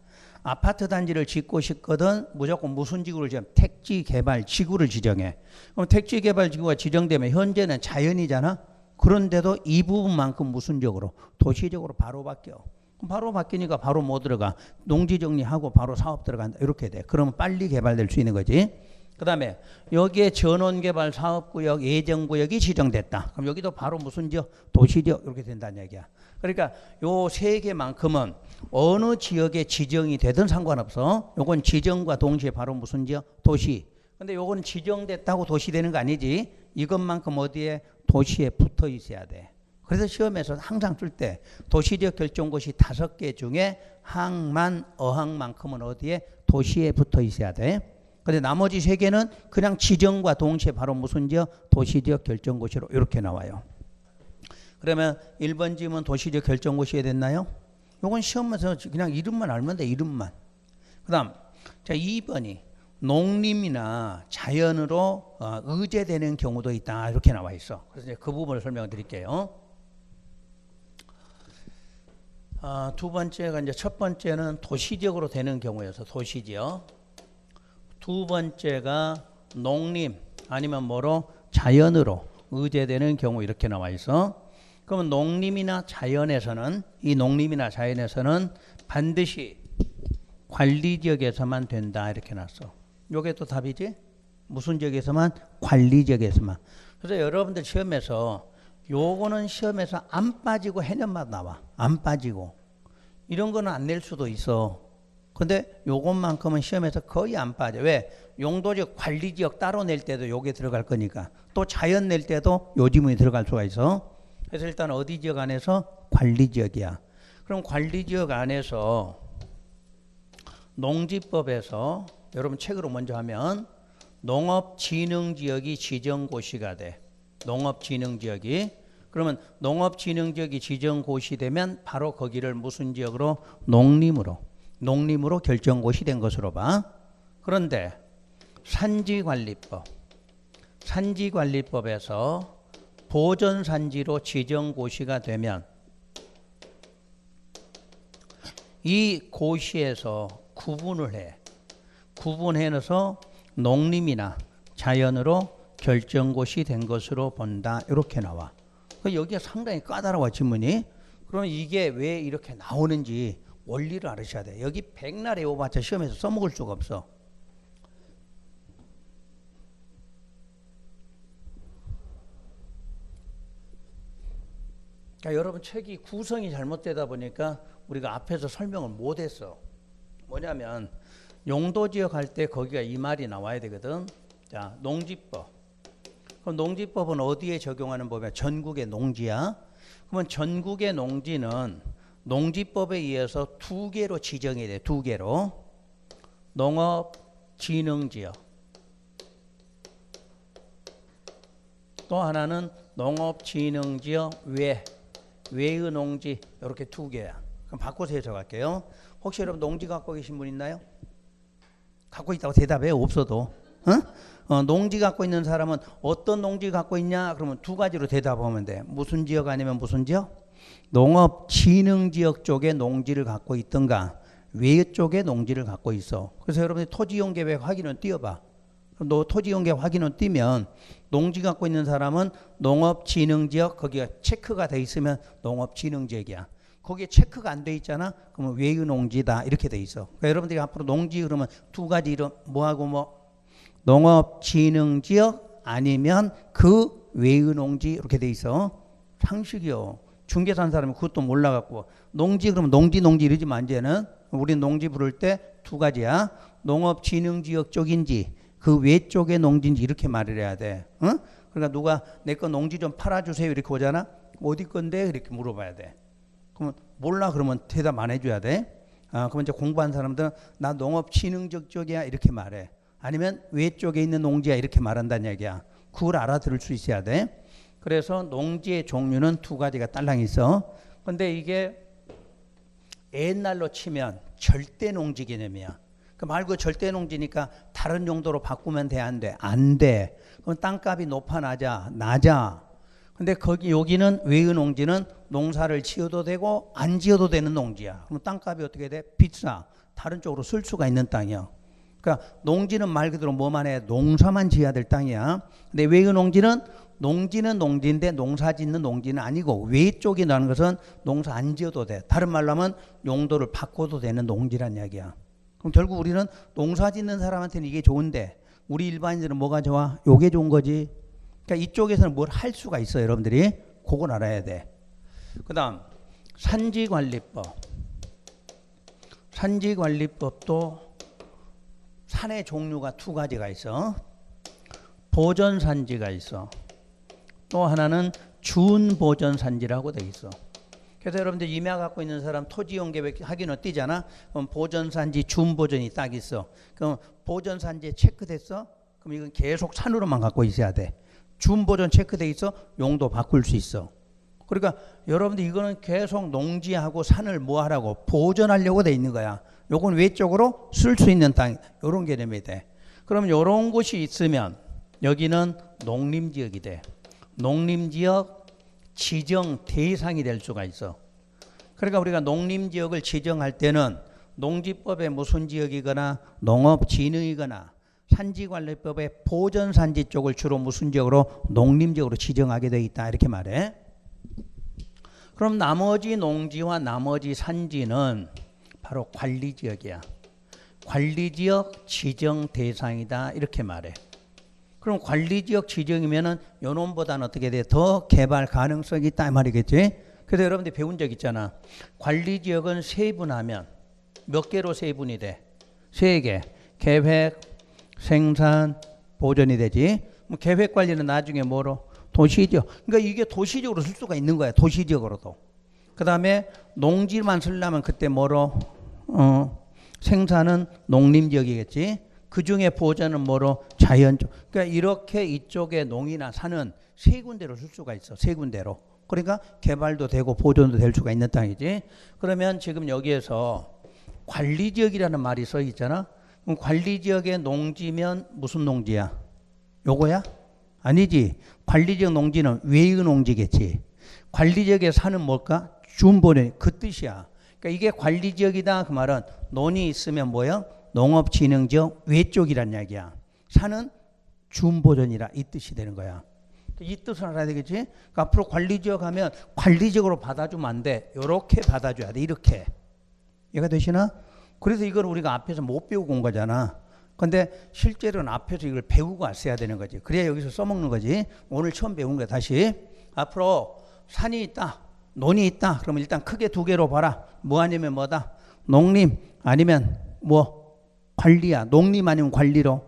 아파트 단지를 짓고 싶거든 무조건 무슨 지구를 지정? 택지개발지구를 지정해. 그럼 택지개발지구가 지정되면 현재는 자연이잖아. 그런데도 이 부분만큼 무슨적으로 도시적으로 바로 바뀌어. 바로 바뀌니까 바로 못 들어가. 농지 정리하고 바로 사업 들어간다. 이렇게 돼. 그러면 빨리 개발될 수 있는 거지. 그 다음에 여기에 전원개발 사업구역 예정구역이 지정됐다. 그럼 여기도 바로 무슨 지역? 도시지역 이렇게 된다는 얘기야. 그러니까 요 세 개만큼은 어느 지역에 지정이 되든 상관없어. 요건 지정과 동시에 바로 무슨 지역? 도시. 근데 요건 지정됐다고 도시 되는 거 아니지. 이것만큼 어디에? 도시에 붙어 있어야 돼. 그래서 시험에서 항상 쓸 때 도시지역 결정고시 5개 중에 항만 어항만큼은 어디에? 도시에 붙어 있어야 돼. 근데 나머지 3개는 그냥 지정과 동시에 바로 무슨 지역? 도시지역 결정고시로 이렇게 나와요. 그러면 1번 질문 도시지역 결정고시에 됐나요? 요건 시험에서 그냥 이름만 알면 돼. 이름만. 그 다음 자 2번이 농림이나 자연으로 의제되는 경우도 있다. 이렇게 나와 있어. 그래서 이제 그 부분을 설명을 드릴게요. 두 번째가 이제 첫 번째는 도시지역으로 되는 경우여서 도시지역. 두 번째가 농림 아니면 뭐로? 자연으로 의제되는 경우 이렇게 나와 있어. 그러면 농림이나 자연에서는 이 농림이나 자연에서는 반드시 관리지역에서만 된다 이렇게 놨어. 요게 또 답이지? 무슨 지역에서만? 관리지역에서만. 그래서 여러분들 시험에서 요거는 시험에서 안 빠지고 해년마다 나와. 안 빠지고. 이런 거는 안 낼 수도 있어. 근데 요것만큼은 시험에서 거의 안 빠져. 왜? 용도지역, 관리지역 따로 낼 때도 요게 들어갈 거니까. 또 자연 낼 때도 요 지문이 들어갈 수가 있어. 그래서 일단 어디 지역 안에서? 관리지역이야. 그럼 관리지역 안에서 농지법에서 여러분 책으로 먼저 하면 농업진흥지역이 지정고시가 돼. 농업진흥지역이. 그러면 농업진흥지역이 지정고시 되면 바로 거기를 무슨 지역으로? 농림으로 결정고시 된 것으로 봐. 그런데 산지관리법에서 보전산지로 지정고시가 되면 이 고시에서 구분을 해. 구분해서 농림이나 자연으로 결정고시 된 것으로 본다. 이렇게 나와. 여기가 상당히 까다로워 지문이. 그러면 이게 왜 이렇게 나오는지 원리를 알으셔야 돼. 여기 백날 외워봤자 시험에서 써먹을 수가 없어. 그러니까 여러분 책이 구성이 잘못되다 보니까 우리가 앞에서 설명을 못했어. 뭐냐면 용도지역 할 때 거기가 이 말이 나와야 되거든. 자, 농지법. 그럼 농지법은 어디에 적용하는 법이야? 전국의 농지야. 그러면 전국의 농지는 농지법에 의해서 2개로 지정이 돼. 2개로. 농업진흥지역. 또 하나는 농업진흥지역 외의 농지. 이렇게 2개야. 그럼 바꿔서 해석할게요. 혹시 여러분 농지 갖고 계신 분 있나요? 갖고 있다고 대답해. 없어도. 농지 갖고 있는 사람은 어떤 농지 갖고 있냐? 그러면 2가지로 대답하면 돼. 무슨 지역 아니면 무슨 지역? 농업진흥지역 쪽에 농지를 갖고 있던가 외 쪽에 농지를 갖고 있어. 그래서 여러분이 토지이용계획 확인은 띄워봐. 너 토지이용계획 확인은 띄면 농지 갖고 있는 사람은 농업진흥지역 거기가 체크가 돼 있으면 농업진흥지역이야. 거기에 체크가 안 돼 있잖아. 그러면 외의 농지다 이렇게 돼 있어. 그러니까 여러분들이 앞으로 농지 그러면 2가지 이름 뭐하고 뭐 농업진흥지역 아니면 그 외의 농지 이렇게 돼 있어. 상식이요. 중개산 사람이 그것도 몰라갖고 농지 그러면 농지 이러지만 이제는 우리 농지 부를 때 2가지야. 농업진흥지역 쪽인지 그 외 쪽의 농지인지 이렇게 말을 해야 돼. 응? 그러니까 누가 내 거 농지 좀 팔아주세요 이렇게 오잖아. 어디 건데? 이렇게 물어봐야 돼. 그러면 몰라 그러면 대답 안 해줘야 돼. 그러면 이제 공부한 사람들은 나 농업진흥적 쪽이야 이렇게 말해. 아니면 외 쪽에 있는 농지야 이렇게 말한다는 얘기야. 그걸 알아들을 수 있어야 돼. 그래서 농지의 종류는 2가지가 딸랑 있어. 근데 이게 옛날로 치면 절대 농지 개념이야. 그 말고 절대 농지니까 다른 용도로 바꾸면 돼, 안 돼? 안 돼. 그럼 땅값이 높아 낮아. 근데 여기는 외의 농지는 농사를 지어도 되고 안 지어도 되는 농지야. 그럼 땅값이 어떻게 돼? 비싸. 다른 쪽으로 쓸 수가 있는 땅이야. 그러니까 농지는 말 그대로 뭐만 해? 농사만 지어야 될 땅이야. 근데 외의 농지는 농지인데 농사 짓는 농지는 아니고 외 쪽이 나는 것은 농사 안 지어도 돼. 다른 말로 하면 용도를 바꿔도 되는 농지란 이야기야. 그럼 결국 우리는 농사 짓는 사람한테는 이게 좋은데 우리 일반인들은 뭐가 좋아? 요게 좋은 거지. 그러니까 이쪽에서는 뭘 할 수가 있어. 여러분들이 그걸 알아야 돼. 그 다음 산지관리법. 산지관리법도 산의 종류가 두 가지가 있어. 보전산지가 있어. 또 하나는 준보전산지라고 돼 있어. 그래서 여러분들 임야 갖고 있는 사람 토지용계획 하기는 뛰잖아. 그럼 보전산지, 준보전이 딱 있어. 그럼 보전산지에 체크됐어? 그럼 이건 계속 산으로만 갖고 있어야 돼. 준보전 체크돼 있어? 용도 바꿀 수 있어. 그러니까 여러분들 이거는 계속 농지하고 산을 뭐 하라고? 보전하려고 돼 있는 거야. 요건 외적으로 쓸 수 있는 땅, 요런 개념이 돼. 그럼 요런 곳이 있으면 여기는 농림지역이 돼. 농림지역 지정 대상이 될 수가 있어. 그러니까 우리가 농림지역을 지정할 때는 농지법의 무슨 지역이거나 농업진흥이거나 산지관리법의 보전산지 쪽을 주로 무슨 지역으로? 농림지역으로 지정하게 돼 있다 이렇게 말해. 그럼 나머지 농지와 나머지 산지는 바로 관리지역이야. 관리지역 지정 대상이다 이렇게 말해. 그럼 관리지역 지정이면은 요놈보다는 어떻게 돼? 더 개발 가능성이 있다 이 말이겠지. 그래서 여러분들 배운 적 있잖아. 관리지역은 세분하면 몇 개로 세분이 돼? 3개. 계획, 생산, 보전이 되지. 계획 관리는 나중에 뭐로? 도시지역. 그러니까 이게 도시적으로 쓸 수가 있는 거야. 도시지역으로도. 그 다음에 농지만 쓰려면 그때 뭐로? 생산은 농림지역이겠지. 그 중에 보전은 뭐로? 자연적. 그러니까 이렇게 이쪽에 농이나 산은 3군데로 쓸 수가 있어. 3군데로. 그러니까 개발도 되고 보존도 될 수가 있는 땅이지. 그러면 지금 여기에서 관리지역이라는 말이 써 있잖아. 그럼 관리지역의 농지면 무슨 농지야? 요거야? 아니지. 관리지역 농지는 외의 농지겠지. 관리지역의 산은 뭘까? 준보전. 그 뜻이야. 그러니까 이게 관리지역이다 그 말은 논이 있으면 뭐야? 농업진흥지역 외쪽이란 이야기야. 산은 준보전이라 이 뜻이 되는 거야. 이 뜻을 알아야 되겠지? 그러니까 앞으로 관리지역 하면 관리지역으로 받아주면 안 돼. 이렇게 받아줘야 돼. 이렇게. 이해가 되시나? 그래서 이걸 우리가 앞에서 못 배우고 온 거잖아. 근데 실제로는 앞에서 이걸 배우고 왔어야 되는 거지. 그래야 여기서 써먹는 거지. 오늘 처음 배운 거야. 다시. 앞으로 산이 있다. 논이 있다. 그러면 일단 크게 2개로 봐라. 뭐 아니면 뭐다? 농림 아니면 뭐 관리야. 농림 아니면 관리로.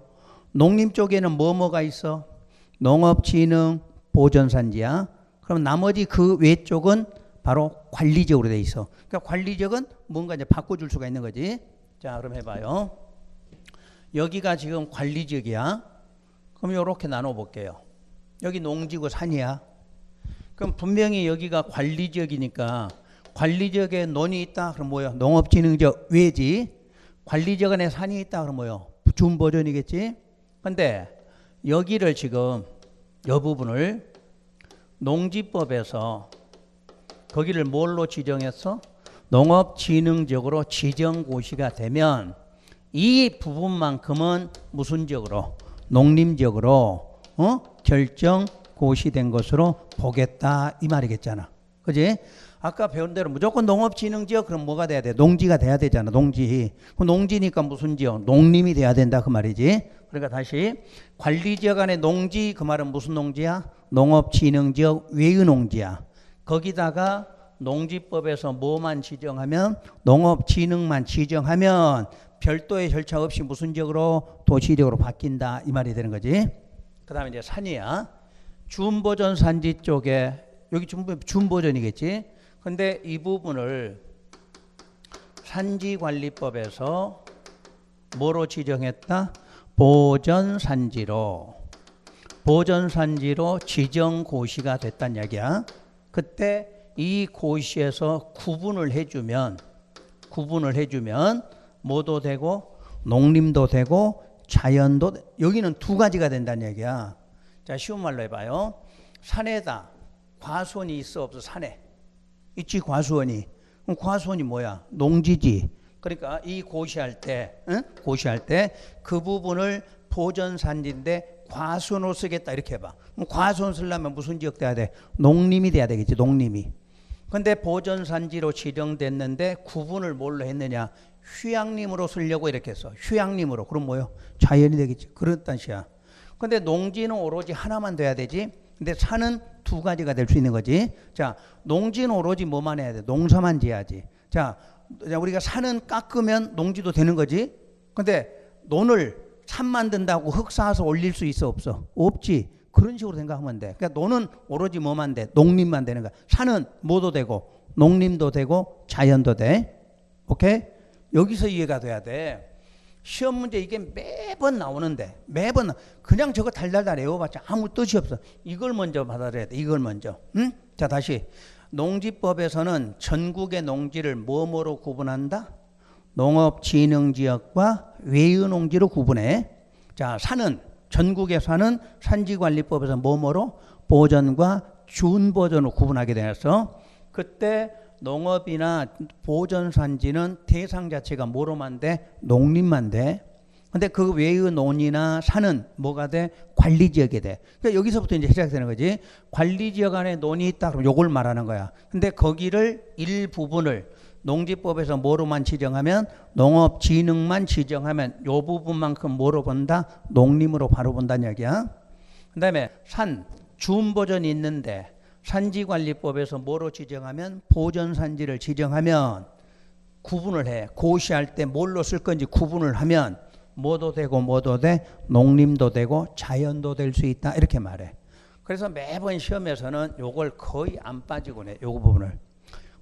농림 쪽에는 뭐가 있어? 농업진흥 보전산지야. 그럼 나머지 그 외쪽은 바로 관리지역으로 돼 있어. 그러니까 관리지역은 뭔가 이제 바꿔줄 수가 있는 거지. 자, 그럼 해봐요. 여기가 지금 관리지역이야. 그럼 이렇게 나눠볼게요. 여기 농지고 산이야. 그럼 분명히 여기가 관리지역이니까 관리지역에 논이 있다. 그럼 뭐야? 농업진흥지역 외지. 관리지역 안에 산이 있다. 그럼 뭐야? 준보전이겠지. 근데 여기를 지금 이 부분을 농지법에서 거기를 뭘로 지정했어? 농업진흥지역으로 지정고시가 되면 이 부분만큼은 무슨 지역으로? 농림지역으로 결정고시된 것으로 보겠다 이 말이겠잖아. 그지? 아까 배운 대로 무조건 농업진흥지역 그럼 뭐가 돼야 돼? 농지가 돼야 되잖아. 농지. 농지니까 무슨 지역? 농림이 돼야 된다 그 말이지. 그러니까 다시 관리지역 안에 농지 그 말은 무슨 농지야? 농업진흥지역 외의 농지야. 거기다가 농지법에서 뭐만 지정하면 농업진흥만 지정하면 별도의 절차 없이 무슨 지역으로? 도시지역으로 바뀐다 이 말이 되는 거지. 그 다음에 이제 산이야. 준보전 산지 쪽에 여기 준보전이겠지. 근데 이 부분을 산지관리법에서 뭐로 지정했다? 보전산지로 지정고시가 됐단 이야기야. 그때 이 고시에서 구분을 해주면 뭐도 되고 농림도 되고 자연도 여기는 2가지가 된다는 얘기야. 자, 쉬운 말로 해봐요. 산에다 과수원이 있어 없어? 산에 있지 과수원이. 그럼 과수원이 뭐야? 농지지. 그러니까 이 고시할 때, 응? 고시할 때 그 부분을 보전산지인데 과수원으로 쓰겠다 이렇게 해봐. 그럼 과수원 쓰려면 무슨 지역 돼야 돼? 농림이 돼야 되겠지. 농림이. 근데 보전산지로 지정됐는데 구분을 뭘로 했느냐? 휴양림으로 쓰려고 이렇게 했어. 휴양림으로. 그럼 뭐요? 자연이 되겠지. 그런 뜻이야. 근데 농지는 오로지 하나만 돼야 되지. 근데 산은 두 가지가 될 수 있는 거지. 자, 농지는 오로지 뭐만 해야 돼? 농사만 지어야지. 자, 우리가 산은 깎으면 농지도 되는 거지. 근데 논을 산 만든다고 흙 쌓아서 올릴 수 있어 없어? 없지. 그런 식으로 생각하면 돼. 그러니까 논은 오로지 뭐만 돼? 농림만 되는 거야. 산은 뭐도 되고 농림도 되고 자연도 돼. 오케이? 여기서 이해가 돼야 돼. 시험 문제 이게 매번 나오는데 매번 그냥 저거 달달달 외워봤자 아무 뜻이 없어. 이걸 먼저 받아들여야 돼. 이걸 먼저. 응? 자, 다시. 농지법에서는 전국의 농지를 뭐뭐로 구분한다? 농업진흥지역과 외유농지로 구분해. 자, 산은 전국의 산은 산지관리법에서 뭐뭐로 보전과 준보전으로 구분하게 되어서 그때 농업이나 보전산지는 대상 자체가 뭐로만 돼? 농림만 돼. 근데 그 외의 논이나 산은 뭐가 돼? 관리지역이 돼. 그러니까 여기서부터 이제 시작되는 거지. 관리지역 안에 논이 있다 그럼 요걸 말하는 거야. 근데 거기를 일부분을 농지법에서 뭐로만 지정하면 농업진흥만 지정하면 요 부분만큼 뭐로 본다? 농림으로 바로 본다는 얘기야. 그 다음에 산, 준보전이 있는데 산지관리법에서 뭐로 지정하면 보전산지를 지정하면 구분을 해. 고시할 때 뭘로 쓸 건지 구분을 하면 뭐도 되고 뭐도 돼? 농림도 되고 자연도 될 수 있다 이렇게 말해. 그래서 매번 시험에서는 요걸 거의 안 빠지고 내. 요거 부분을.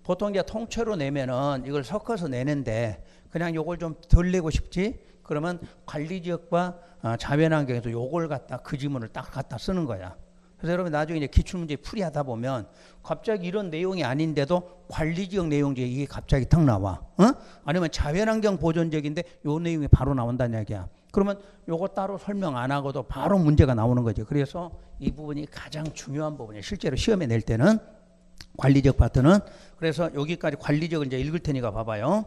보통 이제 통째로 내면은 이걸 섞어서 내는데 그냥 요걸 좀 덜 내고 싶지? 그러면 관리지역과 자연환경에서 요걸 갖다 그 지문을 딱 갖다 쓰는 거야. 그래서 여러분 나중에 이제 기출문제 풀이하다 보면 갑자기 이런 내용이 아닌데도 관리지역 내용 중에 이게 갑자기 탁 나와. 아니면 자연환경 보존지역인데 요 내용이 바로 나온다는 얘기야. 그러면 요거 따로 설명 안 하고도 바로 문제가 나오는 거죠. 그래서 이 부분이 가장 중요한 부분이에요. 실제로 시험에 낼 때는 관리지역 파트는. 그래서 여기까지 관리지역을 이제 읽을 테니까 봐봐요.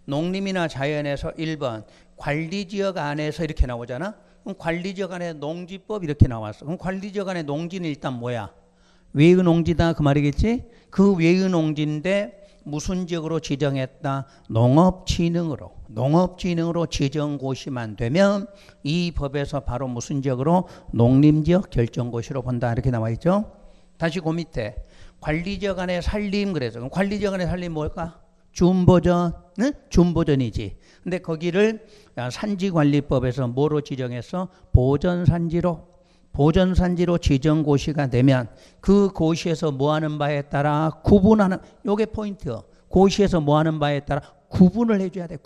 농림이나 자연에서 1번 관리지역 안에서 이렇게 나오잖아. 그럼 관리지역 안에 농지법 이렇게 나왔어. 그럼 관리지역 안에 농지는 일단 뭐야? 외의 농지다 그 말이겠지? 그 외의 농지인데 무슨 지역으로 지정했다? 농업진흥으로. 농업진흥으로 지정고시만 되면 이 법에서 바로 무슨 지역으로? 농림지역 결정고시로 본다 이렇게 나와 있죠. 다시 그 밑에 관리지역 안에 살림 그래서 그럼 관리지역 안에 살림 뭘까? 준보전, 응? 준보전이지. 근데 거기를 산지관리법에서 뭐로 지정했어? 보전산지로 지정고시가 되면 그 고시에서 뭐하는 바에 따라 구분하는, 요게 포인트요. 고시에서 뭐하는 바에 따라 구분을 해줘야 돼.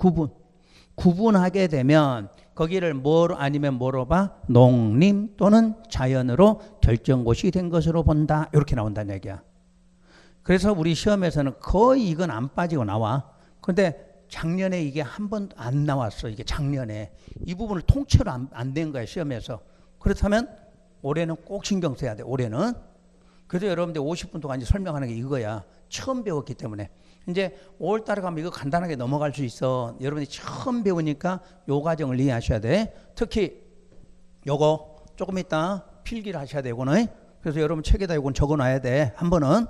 구분하게 되면 거기를 뭐로 아니면 뭐로 봐? 농림 또는 자연으로 결정고시 된 것으로 본다. 이렇게 나온다는 얘기야. 그래서 우리 시험에서는 거의 이건 안 빠지고 나와. 그런데 작년에 이게 한 번도 안 나왔어. 이게 작년에. 이 부분을 통째로 안 된 거야, 시험에서. 그렇다면 올해는 꼭 신경 써야 돼, 올해는. 그래서 여러분들 50분 동안 이제 설명하는 게 이거야. 처음 배웠기 때문에. 이제 5월 달에 가면 이거 간단하게 넘어갈 수 있어. 여러분이 처음 배우니까 요 과정을 이해하셔야 돼. 특히 요거 조금 이따 필기를 하셔야 돼, 요거는. 그래서 여러분 책에다 요건 적어 놔야 돼, 한 번은.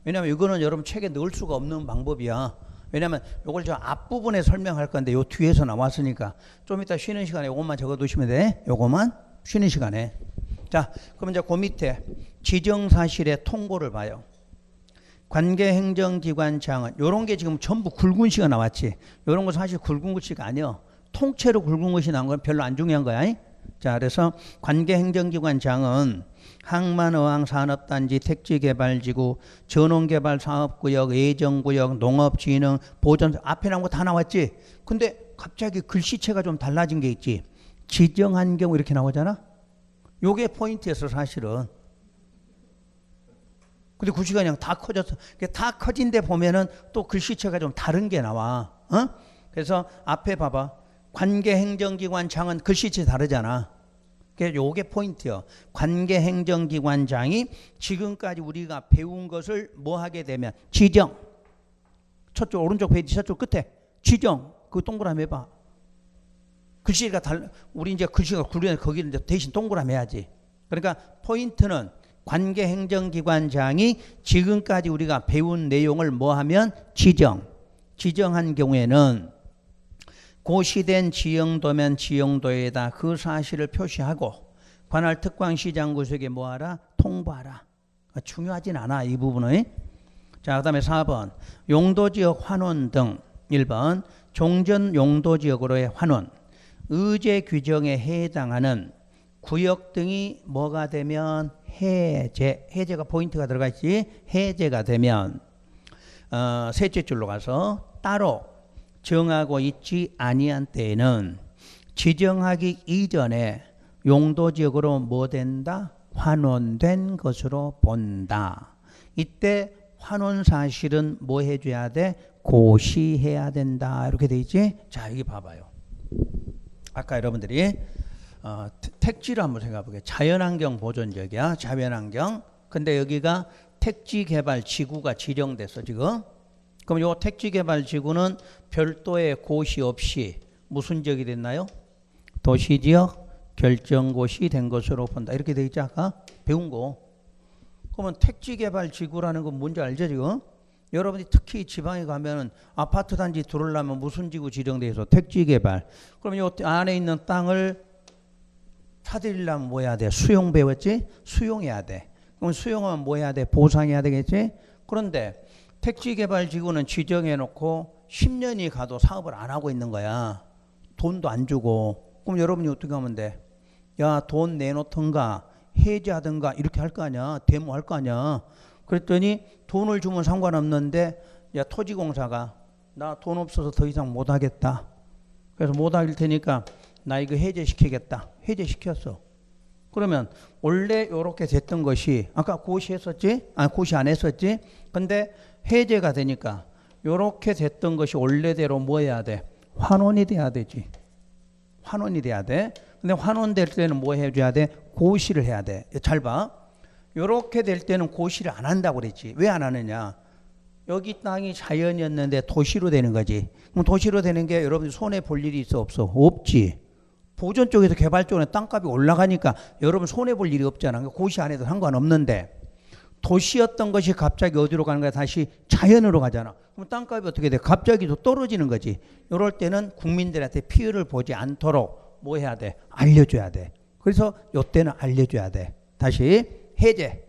왜냐면 이거는 여러분 책에 넣을 수가 없는 방법이야. 왜냐면 이걸 저 앞부분에 설명할 건데 요 뒤에서 나왔으니까 좀 이따 쉬는 시간에 요것만 적어 두시면 돼. 요것만 쉬는 시간에. 자, 그럼 이제 그 밑에 지정사실의 통보를 봐요. 관계행정기관장은 요런 게 지금 전부 굵은 시가 나왔지. 요런 거 사실 굵은 글씨가 아니야. 통째로 굵은 것이 나온 건 별로 안 중요한 거야. 자, 그래서 관계행정기관장은 항만어항산업단지, 택지개발지구, 전원개발사업구역, 예정구역, 농업진흥, 보전 앞에 나온 거 다 나왔지. 근데 갑자기 글씨체가 좀 달라진 게 있지. 지정한 경우 이렇게 나오잖아. 요게 포인트였어, 사실은. 근데 글씨가 그냥 다 커졌어. 다 커진 데 보면은 또 글씨체가 좀 다른 게 나와. 그래서 앞에 봐봐. 관계행정기관장은 글씨체 다르잖아. 요게 포인트요. 관계행정기관장이 지금까지 우리가 배운 것을 뭐 하게 되면 지정. 저쪽 오른쪽 페이지 저쪽 끝에 지정. 그 동그라미 해봐. 글씨가 우리 이제 글씨가 굴리는데 거기는 이제 대신 동그라미 해야지. 그러니까 포인트는 관계행정기관장이 지금까지 우리가 배운 내용을 뭐 하면 지정한 경우에는 고시된 지형도면 지형도에다 그 사실을 표시하고 관할 특광시 장구석에 뭐하라? 통보하라. 중요하진 않아 이 부분은. 자, 그 다음에 4번 용도지역 환원 등 1번 종전 용도지역으로의 환원 의제 규정에 해당하는 구역 등이 뭐가 되면 해제가 포인트가 들어가 있지. 해제가 되면 셋째 줄로 가서 따로 정하고 있지 아니한 때에는 지정하기 이전에 용도지역으로 뭐 된다? 환원된 것으로 본다. 이때 환원 사실은 뭐 해줘야 돼? 고시해야 된다. 이렇게 돼 있지? 자, 여기 봐봐요. 아까 여러분들이 택지를 한번 생각해 볼게요. 자연환경 보존지역이야. 자연환경. 근데 여기가 택지개발지구가 지정됐어 지금. 그럼 요 택지개발지구는 별도의 고시 없이 무슨 지역이 됐나요? 도시지역 결정고시 된 것으로 본다. 이렇게 돼 있지 아까 배운 거. 그러면 택지개발지구라는 건 뭔지 알죠 지금? 여러분이 특히 지방에 가면은 아파트 단지 들어오려면 무슨 지구 지정돼 있어? 택지개발. 그럼 요 안에 있는 땅을 사들이려면 뭐 해야 돼? 수용 배웠지? 수용해야 돼. 그럼 수용하면 뭐 해야 돼? 보상해야 되겠지? 그런데 택지개발지구는 지정해놓고 10년이 가도 사업을 안 하고 있는 거야. 돈도 안 주고. 그럼 여러분이 어떻게 하면 돼? 야, 돈 내놓던가 해제하던가 이렇게 할 거 아니야. 데모할 거 아니야. 그랬더니 돈을 주면 상관없는데 야, 토지공사가 나 돈 없어서 더 이상 못 하겠다. 그래서 못 할 테니까 나 이거 해제시키겠다. 해제시켰어. 그러면 원래 이렇게 됐던 것이 아까 고시했었지? 고시 안 했었지? 근데 해제가 되니까 이렇게 됐던 것이 원래대로 뭐 해야 돼? 환원이 돼야 되지. 환원이 돼야 돼. 근데 환원될 때는 뭐 해줘야 돼? 고시를 해야 돼. 잘 봐. 이렇게 될 때는 고시를 안 한다고 그랬지. 왜 안 하느냐? 여기 땅이 자연이었는데 도시로 되는 거지. 그럼 도시로 되는 게 여러분이 손해 볼 일이 있어 없어? 없지. 보존 쪽에서 개발 쪽에 땅값이 올라가니까 여러분 손해 볼 일이 없잖아. 고시 안 해도 상관없는데 도시였던 것이 갑자기 어디로 가는 거야? 다시 자연으로 가잖아. 그럼 땅값이 어떻게 돼? 갑자기 또 떨어지는 거지. 이럴 때는 국민들한테 피해를 보지 않도록 뭐 해야 돼? 알려줘야 돼. 그래서 이때는 알려줘야 돼. 다시 해제.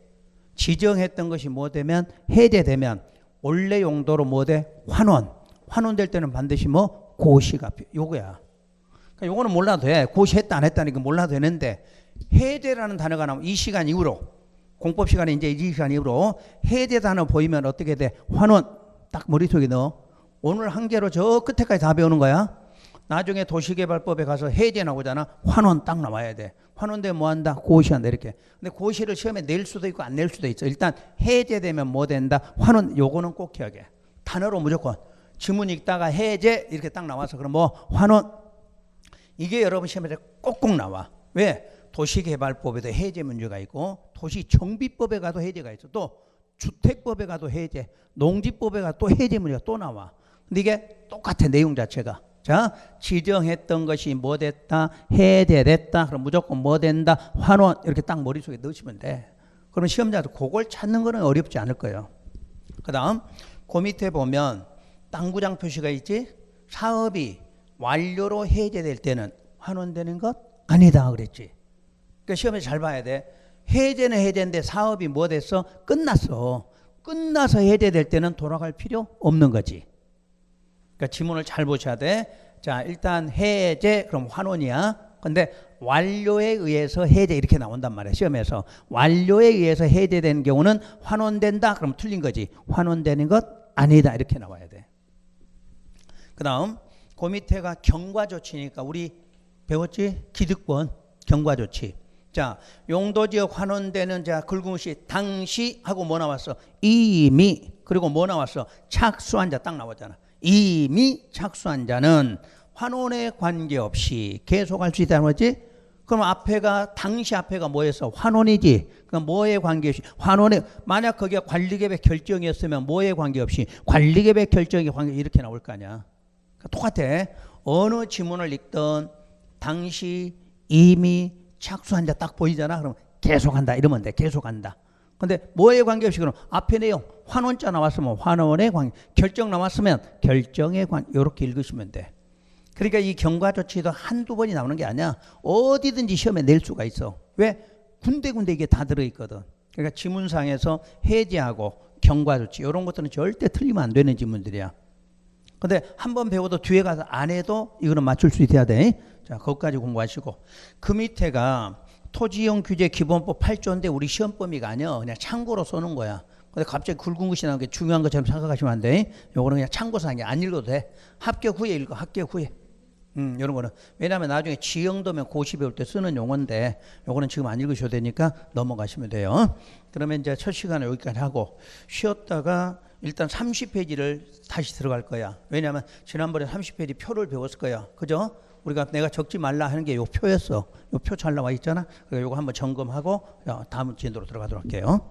지정했던 것이 뭐 되면 해제되면 원래 용도로 뭐 돼? 환원. 환원될 때는 반드시 뭐 고시가 요거야. 그러니까 요거는 몰라도 돼. 고시했다 안 했다니까 몰라도 되는데 해제라는 단어가 나오면 이 시간 이후로 공법 시간에 이제 이 시간 이후로 해제 단어 보이면 어떻게 돼? 환원 딱 머릿속에 넣어. 오늘 한 개로 저 끝에까지 다 배우는 거야. 나중에 도시개발법에 가서 해제 나오잖아. 환원 딱 나와야 돼. 환원되면 뭐 한다? 고시한다 이렇게. 근데 고시를 시험에 낼 수도 있고 안 낼 수도 있어. 일단 해제되면 뭐 된다? 환원. 요거는 꼭 기억해. 단어로 무조건. 지문 읽다가 해제 이렇게 딱 나와서 그럼 뭐 환원. 이게 여러분 시험에 꼭꼭 나와. 왜? 도시개발법에도 해제 문제가 있고 도시정비법에 가도 해제가 있어. 또 주택법에 가도 해제, 농지법에 가도 또 해제 문제가 또 나와. 근데 이게 똑같아 내용 자체가. 자, 지정했던 것이 뭐 됐다? 해제됐다. 그럼 무조건 뭐 된다? 환원. 이렇게 딱 머릿속에 넣으시면 돼. 그럼 시험자도 그걸 찾는 거는 어렵지 않을 거예요. 그 다음 그 밑에 보면 땅구장 표시가 있지? 사업이 완료로 해제될 때는 환원되는 것? 아니다 그랬지. 그러니까 시험에 잘 봐야 돼. 해제는 해제인데 사업이 뭐 됐어? 끝났어. 끝나서 해제될 때는 돌아갈 필요 없는 거지. 그러니까 지문을 잘 보셔야 돼. 자, 일단 해제 그럼 환원이야. 근데 완료에 의해서 해제 이렇게 나온단 말이야. 시험에서. 완료에 의해서 해제된 경우는 환원된다. 그럼 틀린 거지. 환원되는 것 아니다. 이렇게 나와야 돼. 그 다음 그 밑에가 경과조치니까 우리 배웠지? 기득권 경과조치. 자, 용도지역 환원되는 자 긁음시 당시 하고 뭐 나왔어? 이미. 그리고 뭐 나왔어? 착수한 자 딱 나왔잖아. 이미 착수한 자는 환원에 관계없이 계속할 수 있다는 거지. 그럼 앞에가 당시 앞에가 뭐였어? 환원이지. 그럼 뭐에 관계없이 환원에 만약 거기가 관리계획 결정이었으면 뭐에 관계없이 관리계획 결정에 관계 이렇게 나올 거 아니야. 똑같아. 어느 지문을 읽든 당시 이미 착수한 자 딱 보이잖아. 그럼 계속한다 이러면 돼. 계속한다. 근데 뭐에 관계없이 그럼 앞에 내용 환원자 나왔으면 환원의 관계, 결정 나왔으면 결정의 관계 이렇게 읽으시면 돼. 그러니까 이 경과 조치도 한두 번이 나오는 게 아니야. 어디든지 시험에 낼 수가 있어. 왜? 군데군데 이게 다 들어있거든. 그러니까 지문상에서 해제하고 경과 조치 이런 것들은 절대 틀리면 안 되는 지문들이야. 근데 한 번 배워도 뒤에 가서 안 해도 이거는 맞출 수 있어야 돼. 자, 거기까지 공부하시고. 그 밑에가 토지이용 규제 기본법 8조인데 우리 시험 범위가 아니야. 그냥 참고로 써놓은 거야. 근데 갑자기 굵은 것이 나오는 게 중요한 것처럼 생각하시면 안 돼. 요거는 그냥 참고사항이야. 안 읽어도 돼. 합격 후에 읽어. 합격 후에. 이런 거는. 왜냐하면 나중에 지형도면 고시 배울 때 쓰는 용어인데 요거는 지금 안 읽으셔도 되니까 넘어가시면 돼요. 그러면 이제 첫 시간에 여기까지 하고 쉬었다가 일단 30페이지를 다시 들어갈 거야. 왜냐하면 지난번에 30페이지 표를 배웠을 거야. 그죠? 우리가 내가 적지 말라 하는 게 요 표였어. 요 표 잘 나와 있잖아. 그러니까 요거 한번 점검하고 다음 진도로 들어가도록 할게요.